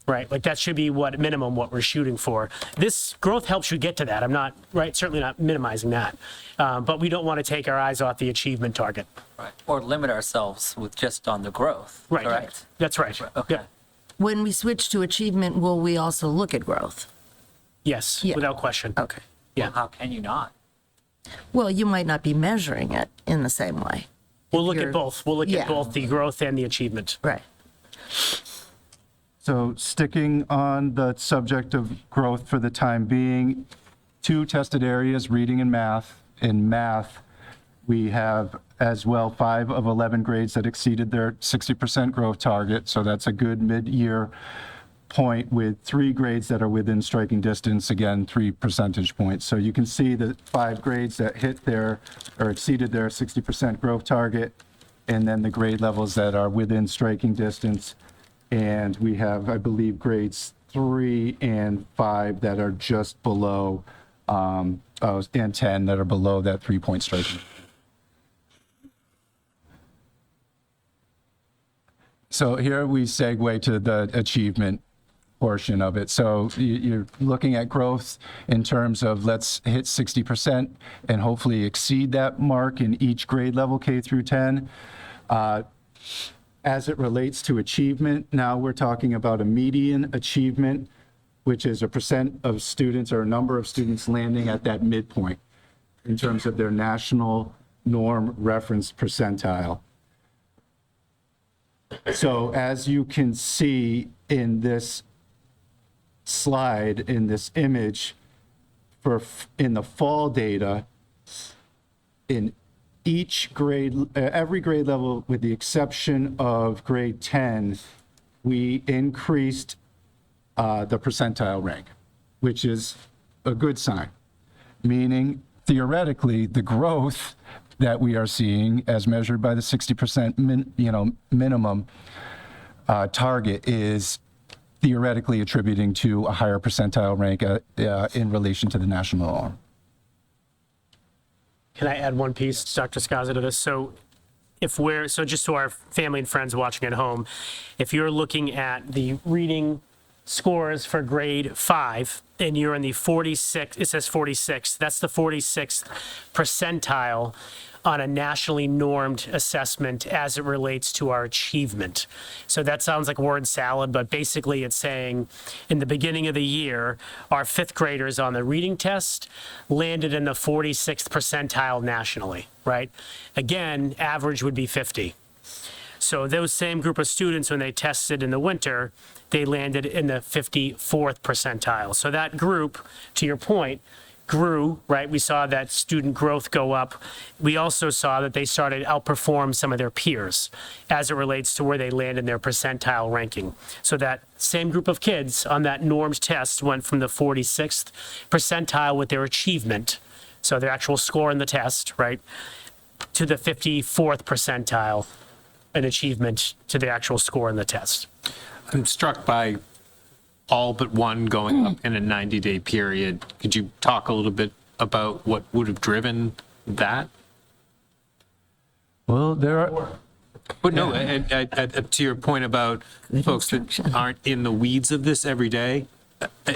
Right, like that should be what we're shooting for. This growth helps you get to that. I'm not, certainly not minimizing that. But we don't want to take our eyes off the achievement target. Right. Or limit ourselves with just on the growth. Right. Correct. That's right. Okay. Yep. When we switch to achievement, will we also look at growth? Yes, Yeah. without question. Okay. Yeah. How can you not? Well, you might not be measuring it in the same way. We'll look you're- at both. We'll look Yeah. at both the growth and the achievement. Right. So sticking on the subject of growth for the time being, 2 tested areas, reading and math. In math, we have as well 5 of 11 grades that exceeded their 60% growth target. So that's a good mid-year point with 3 grades that are within striking distance, again, 3 percentage points. So you can see the 5 grades that hit their or exceeded their 60% growth target, and then the grade levels that are within striking distance. And we have, I believe, grades 3 and 5 that are just below, and 10 that are below that 3-point striking. So here we segue to the achievement portion of it. So you're looking at growth in terms of let's hit 60% and hopefully exceed that mark in each grade level K through 10. As it relates to achievement, now we're talking about a median achievement which is a percent of students or a number of students landing at that midpoint in terms of their national norm reference percentile. So as you can see in this slide, in this image, in the fall data, in each grade, every grade level with the exception of grade 10, we increased the percentile rank, which is a good sign, meaning theoretically the growth that we are seeing as measured by the 60% minimum target is theoretically attributing to a higher percentile rank in relation to the national norm. Can I add one piece, Dr. Scazza, to this? So just to our family and friends watching at home, if you're looking at the reading scores for grade 5 and you're in the 46, it says 46, that's the 46th percentile on a nationally normed assessment as it relates to our achievement. So that sounds like word salad, but basically it's saying in the beginning of the year, our 5th graders on the reading test landed in the 46th percentile nationally, right? Again, average would be 50. So those same group of students, when they tested in the winter, they landed in the 54th percentile. So that group, to your point, grew, right? We saw that student growth go up. We also saw that they started to outperform some of their peers as it relates to where they land in their percentile ranking. So that same group of kids on that norms test went from the 46th percentile with their achievement, so their actual score in the test, right, to the 54th percentile in achievement to the actual score in the test. I'm struck by all but one going up in a 90-day period. Could you talk a little bit about what would have driven that? Well, there are. But no, to your point about folks that aren't in the weeds of this every day,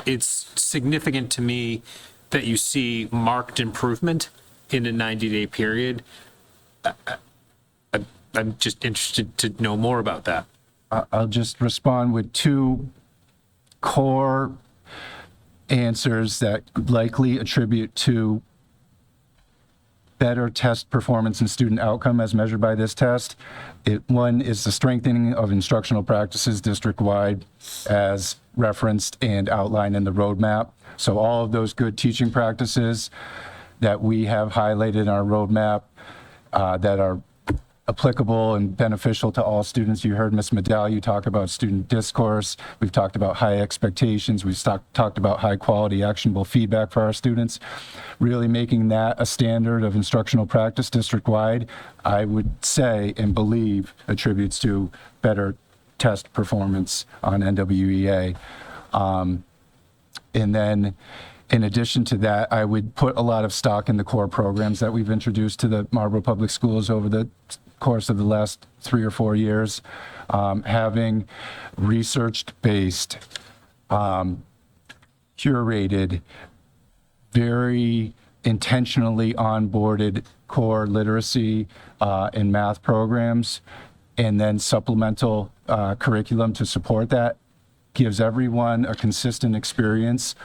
it's significant to me that you see marked improvement in a 90-day period. I'm just interested to know more about that. I'll just respond with 2 core answers that likely attribute to better test performance and student outcome as measured by this test. One is the strengthening of instructional practices district-wide as referenced and outlined in the roadmap. So all of those good teaching practices that we have highlighted in our roadmap that are applicable and beneficial to all students. You heard Ms. Medallion talk about student discourse. We've talked about high expectations. We've talked about high quality actionable feedback for our students. Really making that a standard of instructional practice district-wide, I would say and believe attributes to better test performance on NWEA. And then in addition to that, I would put a lot of stock in the core programs that we've introduced to the Marlborough Public Schools over the course of the last 3 or 4 years, having research-based, curated, very intentionally onboarded core literacy and math programs, and then supplemental curriculum to support that gives everyone a consistent experience,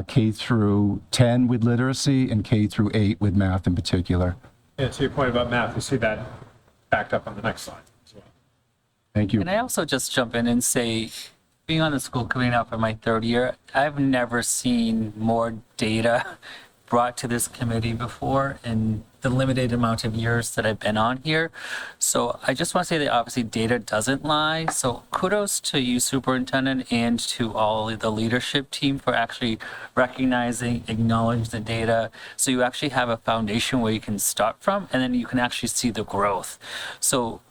K through 10 with literacy and K through 8 with math in particular. Yeah, to your point about math, we see that backed up on the next slide as well. Thank you. Can I also just jump in and say, being on the school committee now for my 3rd year, I've never seen more data brought to this committee before in the limited amount of years that I've been on here. So I just want to say that obviously data doesn't lie. So kudos to you, Superintendent, and to all the leadership team for actually recognizing, acknowledge the data. So you actually have a foundation where you can start from, and then you can actually see the growth. So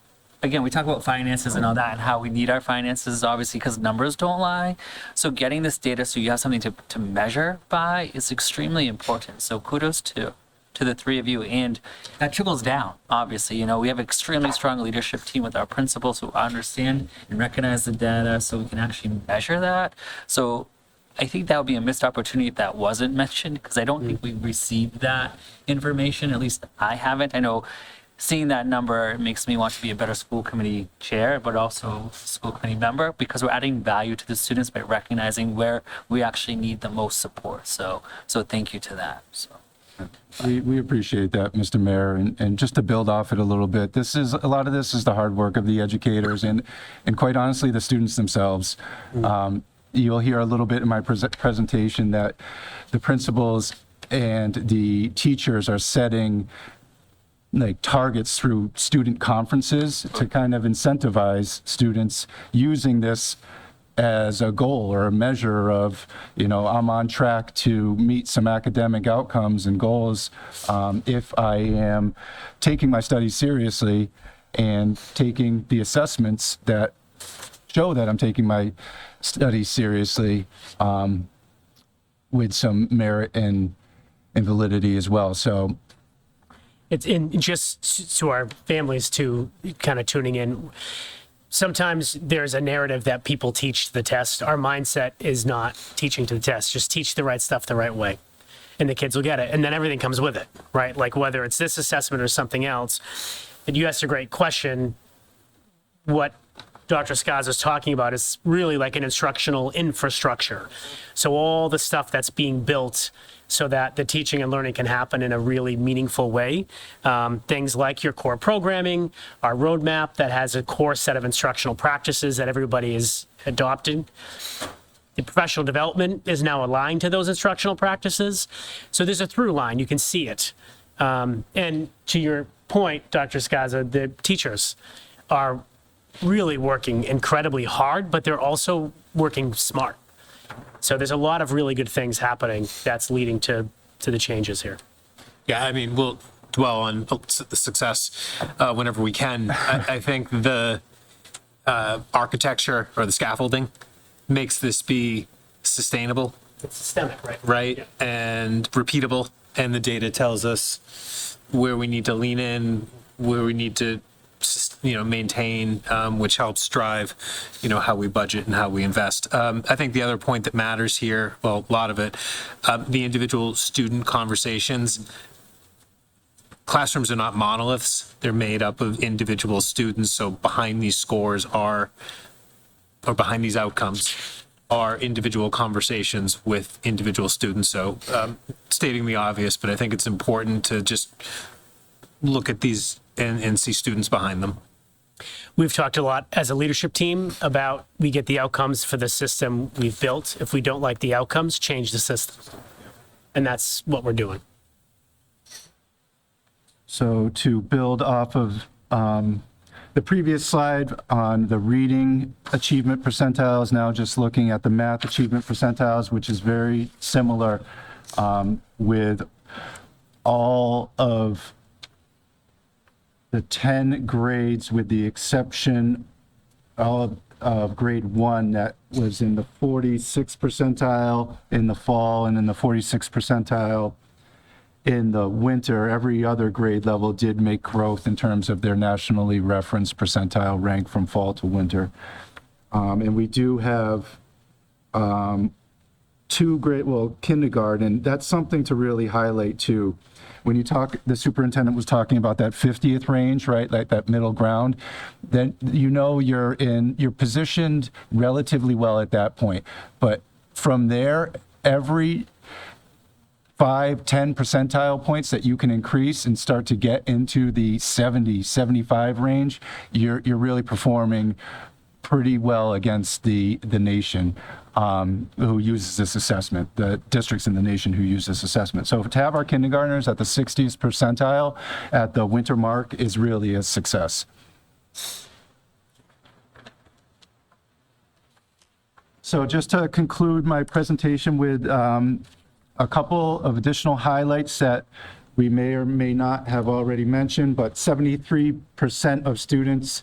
again, we talk about finances and all that and how we need our finances, obviously, because numbers don't lie. So getting this data so you have something to measure by is extremely important. So kudos to the 3 of you. And that trickles down, obviously. You know, we have an extremely strong leadership team with our principals who understand and recognize the data so we can actually measure that. So I think that would be a missed opportunity if that wasn't mentioned, because I don't think we've received that information. At least I haven't. I know seeing that number makes me want to be a better school committee chair, but also school committee member, because we're adding value to the students by recognizing where we actually need the most support. So thank you to that. So. We appreciate that, Mr. Mayor, and just to build off it a little bit, a lot of this is the hard work of the educators and quite honestly, the students themselves. You'll hear a little bit in my presentation that the principals and the teachers are setting like targets through student conferences to kind of incentivize students using this as a goal or a measure of, I'm on track to meet some academic outcomes and goals if I am taking my studies seriously and taking the assessments that show that I'm taking my studies seriously with some merit and validity as well. So It's in just to our families too, kind of tuning in. Sometimes there's a narrative that people teach to the test. Our mindset is not teaching to the test. Just teach the right stuff the right way, and the kids will get it. And then everything comes with it, right? Like whether it's this assessment or something else. And you asked a great question. What Dr. Scaz is talking about is really like an instructional infrastructure. So all the stuff that's being built so that the teaching and learning can happen in a really meaningful way. Things like your core programming, our roadmap that has a core set of instructional practices that everybody is adopting. The professional development is now aligned to those instructional practices. So there's a through line, you can see it. And to your point, Dr. Scaza, the teachers are really working incredibly hard, but they're also working smart. So there's a lot of really good things happening that's leading to the changes here. Yeah, I mean, we'll dwell on the success whenever we can. I think the architecture or the scaffolding makes this be sustainable. It's systemic, right? Right, Yeah. and repeatable. And the data tells us where we need to lean in, where we need to maintain, which helps drive, how we budget and how we invest. I think the other point that matters here, well, a lot of it, the individual student conversations. Classrooms are not monoliths. They're made up of individual students. So behind these scores or behind these outcomes are individual conversations with individual students. So stating the obvious, but I think it's important to just look at these and see students behind them. We've talked a lot as a leadership team about we get the outcomes for the system we've built. If we don't like the outcomes, change the system. And that's what we're doing. So to build off of the previous slide on the reading achievement percentiles, now just looking at the math achievement percentiles, which is very similar with all of the 10 grades with the exception of grade 1 that was in the 46th percentile in the fall and in the 46th percentile in the winter. Every other grade level did make growth in terms of their nationally referenced percentile rank from fall to winter. And we do have kindergarten, that's something to really highlight too. When you talk, the superintendent was talking about that 50th range, right? Like that middle ground, then you're positioned relatively well at that point. But from there, every 5, 10 percentile points that you can increase and start to get into the 70, 75 range, you're really performing pretty well against the nation who uses this assessment, the districts in the nation who use this assessment. So to have our kindergartners at the 60th percentile at the winter mark is really a success. So just to conclude my presentation with a couple of additional highlights that we may or may not have already mentioned, but 73% of students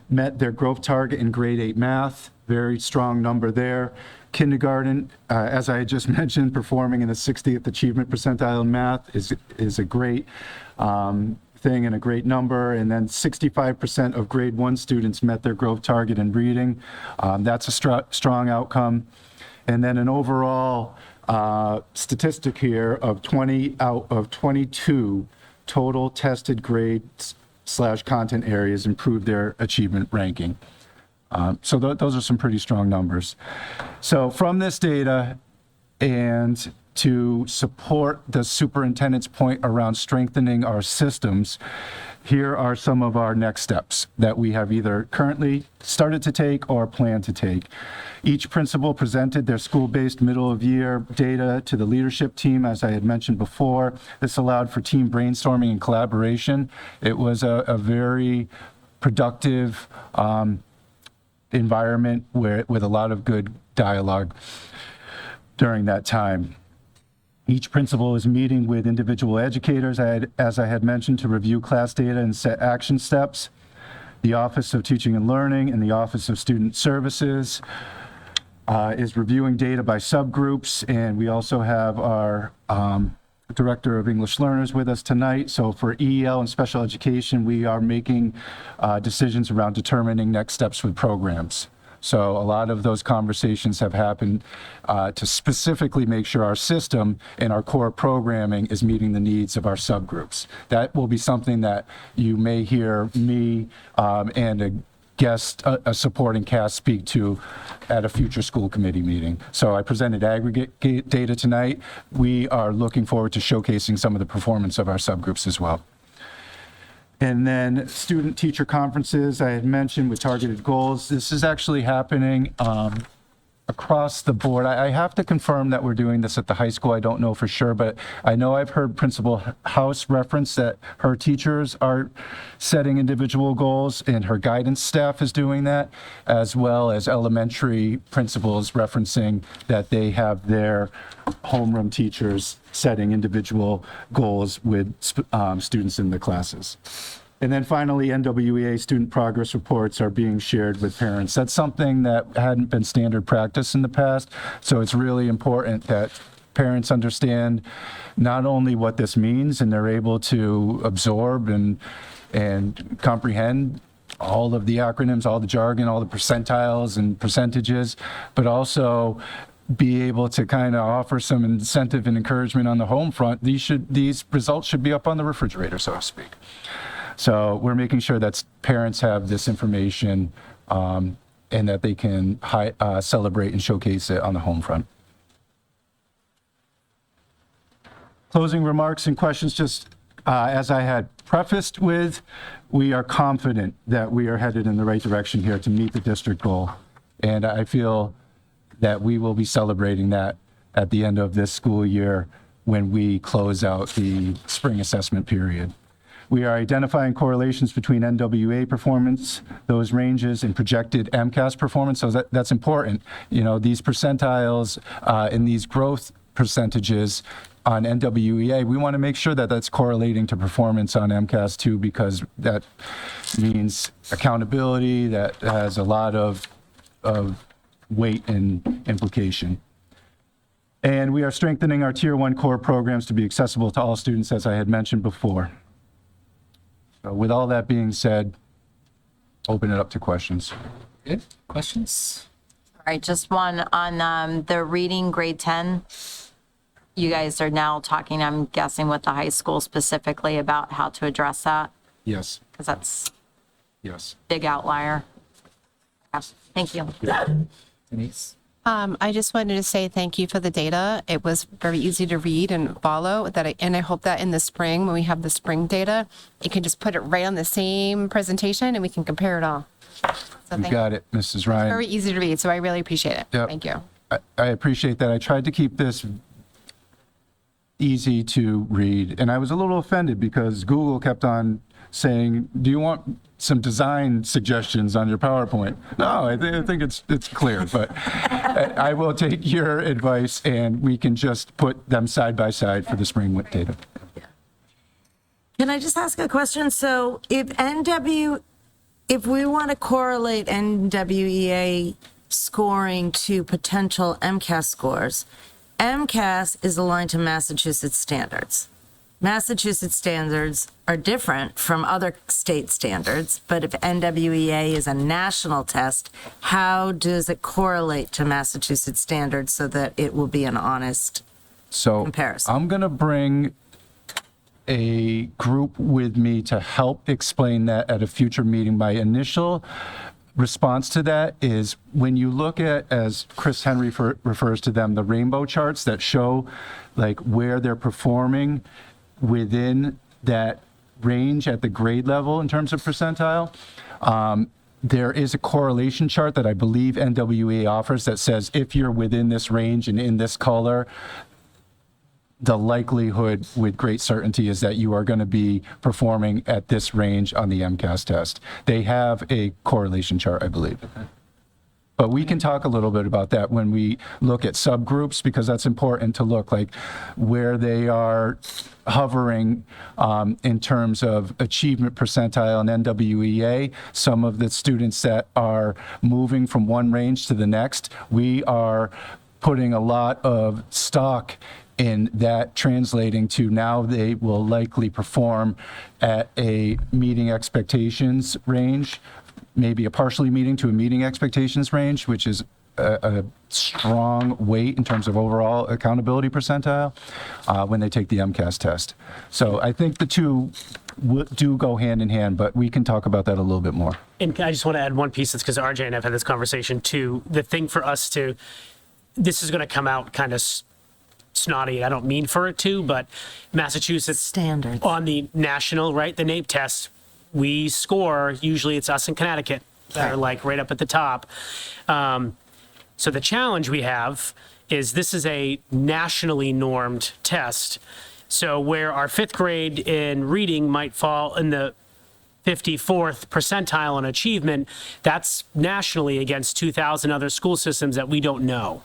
met their growth target in grade 8 math. Very strong number there. Kindergarten, as I just mentioned, performing in the 60th achievement percentile in math is a great thing and a great number. And then 65% of grade 1 students met their growth target in reading. That's a strong outcome. And then an overall statistic here of 20 out of 22 total tested grades content areas improved their achievement ranking. So those are some pretty strong numbers. So from this data, and to support the superintendent's point around strengthening our systems, here are some of our next steps that we have either currently started to take or plan to take. Each principal presented their school-based middle-of-year data to the leadership team, as I had mentioned before. This allowed for team brainstorming and collaboration. It was a very productive environment with a lot of good dialogue during that time. Each principal is meeting with individual educators, as I had mentioned, to review class data and set action steps. The Office of Teaching and Learning and the Office of Student Services is reviewing data by subgroups, and we also have our Director of English Learners with us tonight. So for EEL and special education, we are making decisions around determining next steps with programs. So a lot of those conversations have happened to specifically make sure our system and our core programming is meeting the needs of our subgroups. That will be something that you may hear me and a guest, a supporting cast speak to at a future school committee meeting. So I presented aggregate data tonight. We are looking forward to showcasing some of the performance of our subgroups as well. And then student-teacher conferences, I had mentioned with targeted goals. This is actually happening across the board. I have to confirm that we're doing this at the high school. I don't know for sure, but I know I've heard Principal House reference that her teachers are setting individual goals and her guidance staff is doing that, as well as elementary principals referencing that they have their homeroom teachers setting individual goals with students in the classes. And then finally, NWEA student progress reports are being shared with parents. That's something that hadn't been standard practice in the past, so it's really important that parents understand not only what this means and they're able to absorb and comprehend all of the acronyms, all the jargon, all the percentiles and percentages, but also be able to kind of offer some incentive and encouragement on the home front. These results should be up on the refrigerator, so to speak. So we're making sure that parents have this information and that they can celebrate and showcase it on the home front. Closing remarks and questions, just as I had prefaced with, we are confident that we are headed in the right direction here to meet the district goal. And I feel that we will be celebrating that at the end of this school year when we close out the spring assessment period. We are identifying correlations between NWA performance, those ranges, and projected MCAS performance. So that's important. You know, these percentiles and these growth percentages on NWEA, we want to make sure that that's correlating to performance on MCAS too, because that means accountability, that has a lot of weight and implication. And we are strengthening our Tier 1 core programs to be accessible to all students, as I had mentioned before. So with all that being said, open it up to questions. Good. Questions? All right, just one on the reading grade 10. You guys are now talking, I'm guessing, with the high school specifically about how to address that, Yes, because that's yes. a big outlier. Yes, thank you. Denise? I just wanted to say thank you for the data. It was very easy to read and follow. And I hope that in the spring, when we have the spring data, you can just put it right on the same presentation and we can compare it all. So You thank got it, Mrs. Ryan. Very easy to read, so I really appreciate it. Yep. Thank you. I appreciate that. I tried to keep this easy to read, and I was a little offended because Google kept on saying, do you want some design suggestions on your PowerPoint? No, I think it's clear, but I will take your advice and we can just put them side by side for the spring data. Can I just ask a question? So if we want to correlate NWEA scoring to potential MCAS scores, MCAS is aligned to Massachusetts standards. Massachusetts standards are different from other state standards, but if NWEA is a national test, how does it correlate to Massachusetts standards so that it will be an honest So comparison? I'm going to bring a group with me to help explain that at a future meeting. My initial response to that is when you look at, as Chris Henry refers to them, the rainbow charts that show like where they're performing within that range at the grade level in terms of percentile. There is a correlation chart that I believe NWE offers that says if you're within this range and in this color, the likelihood with great certainty is that you are going to be performing at this range on the MCAS test. They have a correlation chart, I believe. But we can talk a little bit about that when we look at subgroups, because that's important to look like where they are hovering in terms of achievement percentile and NWEA. Some of the students that are moving from one range to the next, we are putting a lot of stock in that translating to now they will likely perform at a meeting expectations range, maybe a partially meeting to a meeting expectations range, which is a strong weight in terms of overall accountability percentile when they take the MCAS test. So I think the two do go hand in hand, but we can talk about that a little bit more. And I just want to add one piece, that's because RJ and I have had this conversation too. The thing for us to, this is going to come out kind of snotty. I don't mean for it to, but Massachusetts Standards. on the national, right, the NAEP test, we score, usually it's us in Connecticut that are like right up at the top. So the challenge we have is this is a nationally normed test. So where our fifth grade in reading might fall in the 54th percentile on achievement, that's nationally against 2,000 other school systems that we don't know.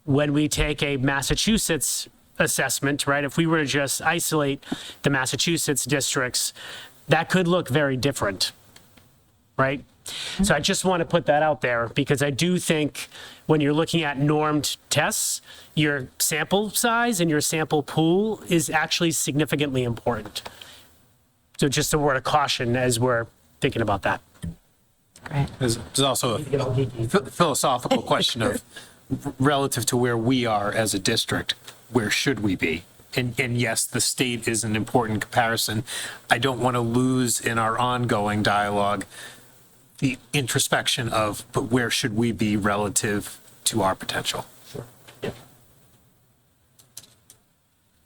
When we take a Massachusetts assessment, right, if we were to just isolate the Massachusetts districts, that could look very different, right? So I just want to put that out there because I do think when you're looking at normed tests, your sample size and your sample pool is actually significantly important. So just a word of caution as we're thinking about that. There's also a philosophical question of relative to where we are as a district, where should we be? And yes, the state is an important comparison. I don't want to lose in our ongoing dialogue the introspection of, but where should we be relative to our potential? Sure. Yeah.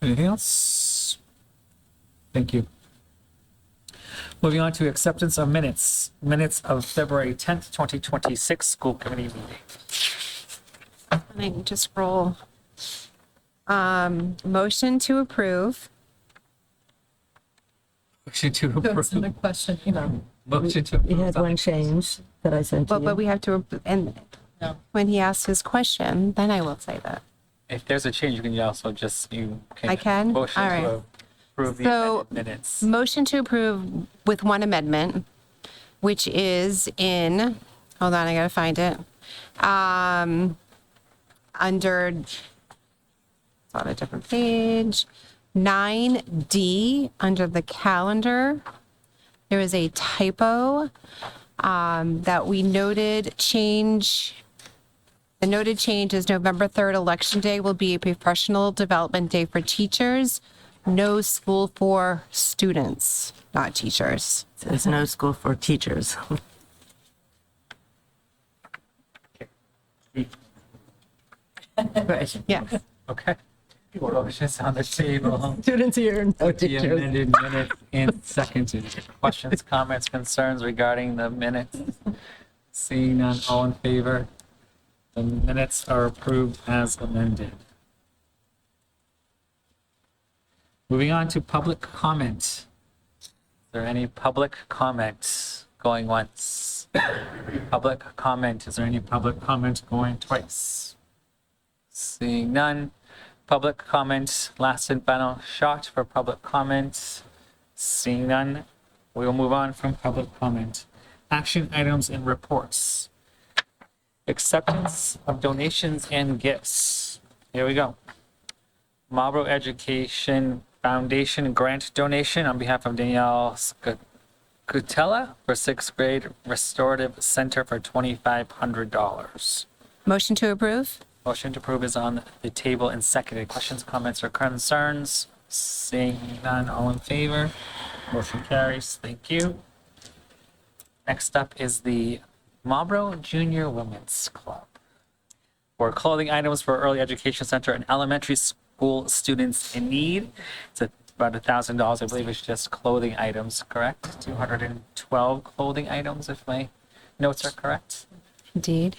Anything else? Thank you. Moving on to acceptance of minutes. Minutes of February 10th, 2026 school committee meeting. I can just roll. Motion to approve. Motion to approve. a question, you know. Motion to We had one change that I sent to you. But we have to, and when he asks his question, then I will say that. If there's a change, you can also just, you can. I can? Motion All right. to approve the So, amended minutes. motion to approve with one amendment, which is in, hold on, I gotta find it. Under, it's on a different page, 9D, under the calendar, there is a typo that we noted change. The noted change is November 3rd, Election Day will be a professional development day for teachers. No school for students, not teachers. There's no school for teachers. Right. Yes. Okay. Motion's on the table. Students here, no The teachers. amended minutes and seconded. Questions, comments, concerns regarding the minutes? Seeing none, all in favor? The minutes are approved as amended. Moving on to public comment. Is there any public comment going once? Public comment. Is there any public comment going twice? Seeing none. Public comment, last and final shot for public comment. Seeing none, we will move on from public comment. Action items and reports. Acceptance of donations and gifts. Here we go. Marlboro Education Foundation grant donation on behalf of Danielle Scutella for 6th grade Restorative Center for $2,500. Motion to approve? Motion to approve is on the table and seconded. Questions, comments, or concerns? Seeing none, all in favor? Motion carries. Thank you. Next up is the Marlboro Junior Women's Club for clothing items for early education center and elementary school students in need. It's about $1,000. I believe it's just clothing items, correct? 212 clothing items, if my notes are correct. Indeed.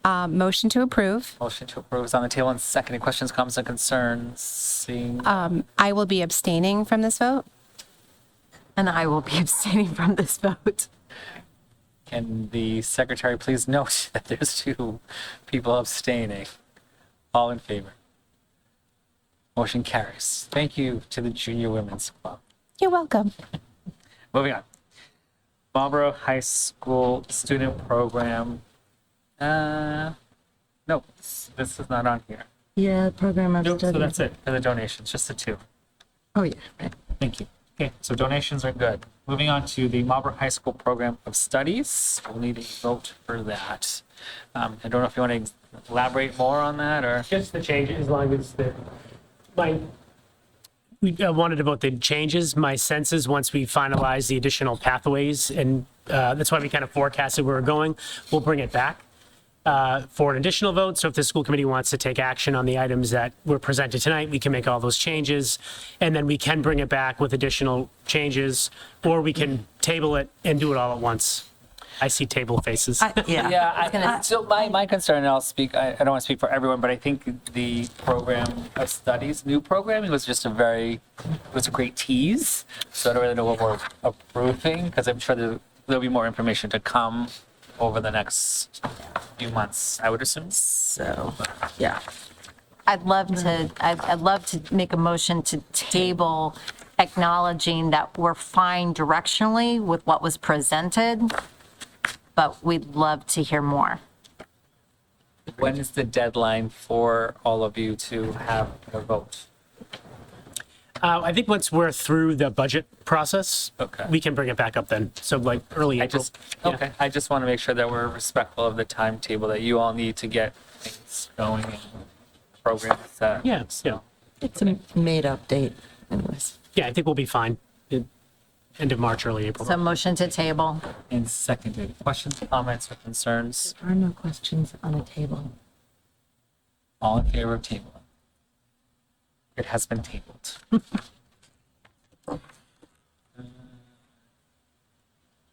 Motion to approve. Motion to approve is on the table and seconded. Questions, comments, and concerns? Seeing I will be abstaining from this vote. And I will be abstaining from this vote. Can the secretary please note that there's 2 people abstaining? All in favor? Motion carries. Thank you to the Junior Women's Club. You're welcome. Moving on. Marlboro High School Student Program. No, this is not on here. Yeah, program of Nope, so study. that's it for the donations, just the 2. Oh, yeah, right. Thank you. Okay, so donations are good. Moving on to the Marlboro High School Program of Studies. We'll need a vote for that. I don't know if you want to elaborate more on that or? Just the changes, as long as we wanted to vote the changes. My sense is once we finalize the additional pathways, and that's why we kind of forecasted where we're going, we'll bring it back for an additional vote. So if the school committee wants to take action on the items that were presented tonight, we can make all those changes, and then we can bring it back with additional changes, or we can table it and do it all at once. I see table faces. So my concern, and I'll speak, I don't want to speak for everyone, but I think the program of studies, new programming was just it was a great tease. So I don't really know what we're approving, because I'm sure there'll be more information to come over the next few months, I would assume. So, yeah. I'd love to make a motion to table, acknowledging that we're fine directionally with what was presented, but we'd love to hear more. When is the deadline for all of you to have a vote? I think once we're through the budget process, Okay. we can bring it back up then. So like early April. I just want to make sure that we're respectful of the timetable that you all need to get things going and programs set. Yeah, It's a made-up date anyways. Yeah, I think we'll be fine. End of March, early April. So motion to table. And seconded. Questions, comments, or concerns? There are no questions on the table. All in favor of tabling? It has been tabled.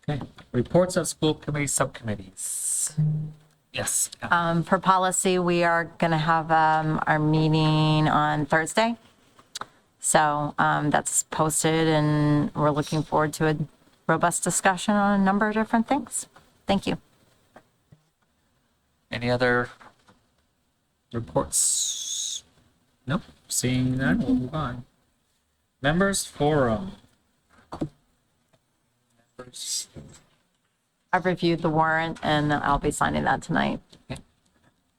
Okay. Reports of school committee subcommittees. Yes. For policy, we are going to have our meeting on Thursday. So that's posted, and we're looking forward to a robust discussion on a number of different things. Thank you. Any other reports? Nope. Seeing none, we'll move on. Members forum. Members. I've reviewed the warrant, and I'll be signing that tonight.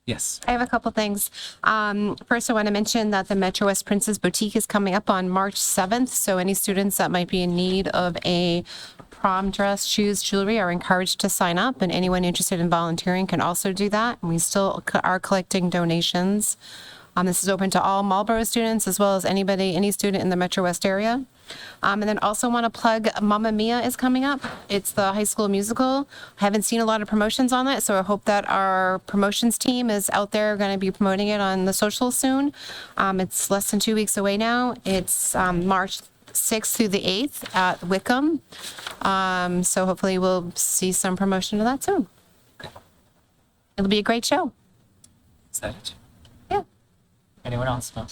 Yes. I have a couple things. First, I want to mention that the Metro West Princess Boutique is coming up on March 7th. So any students that might be in need of a prom dress, shoes, jewelry are encouraged to sign up. And anyone interested in volunteering can also do that. And we still are collecting donations. This is open to all Marlboro students as well as any student in the Metro West area. And then also want to plug Mamma Mia is coming up. It's the high school musical. I haven't seen a lot of promotions on it, so I hope that our promotions team is out there going to be promoting it on the socials soon. It's less than 2 weeks away now. It's March 6th through the 8th at Wickham. So hopefully we'll see some promotion of that soon. It'll be a great show. Is that it? Yeah. Anyone else? No?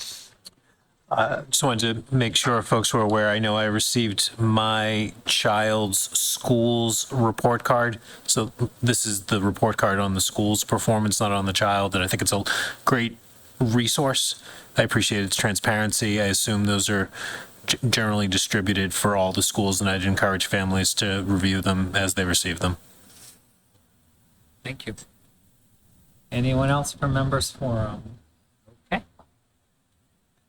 Just wanted to make sure folks were aware. I know I received my child's school's report card. So this is the report card on the school's performance, not on the child. And I think it's a great resource. I appreciate its transparency. I assume those are generally distributed for all the schools, and I'd encourage families to review them as they receive them. Thank you. Anyone else from members forum? Okay.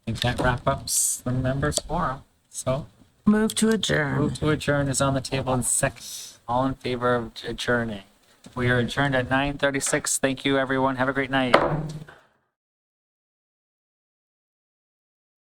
I think that wraps up the members forum. So Move to adjourn. move to adjourn is on the table in second. All in favor of adjourning. We are adjourned at 9:36. Thank you, everyone. Have a great night.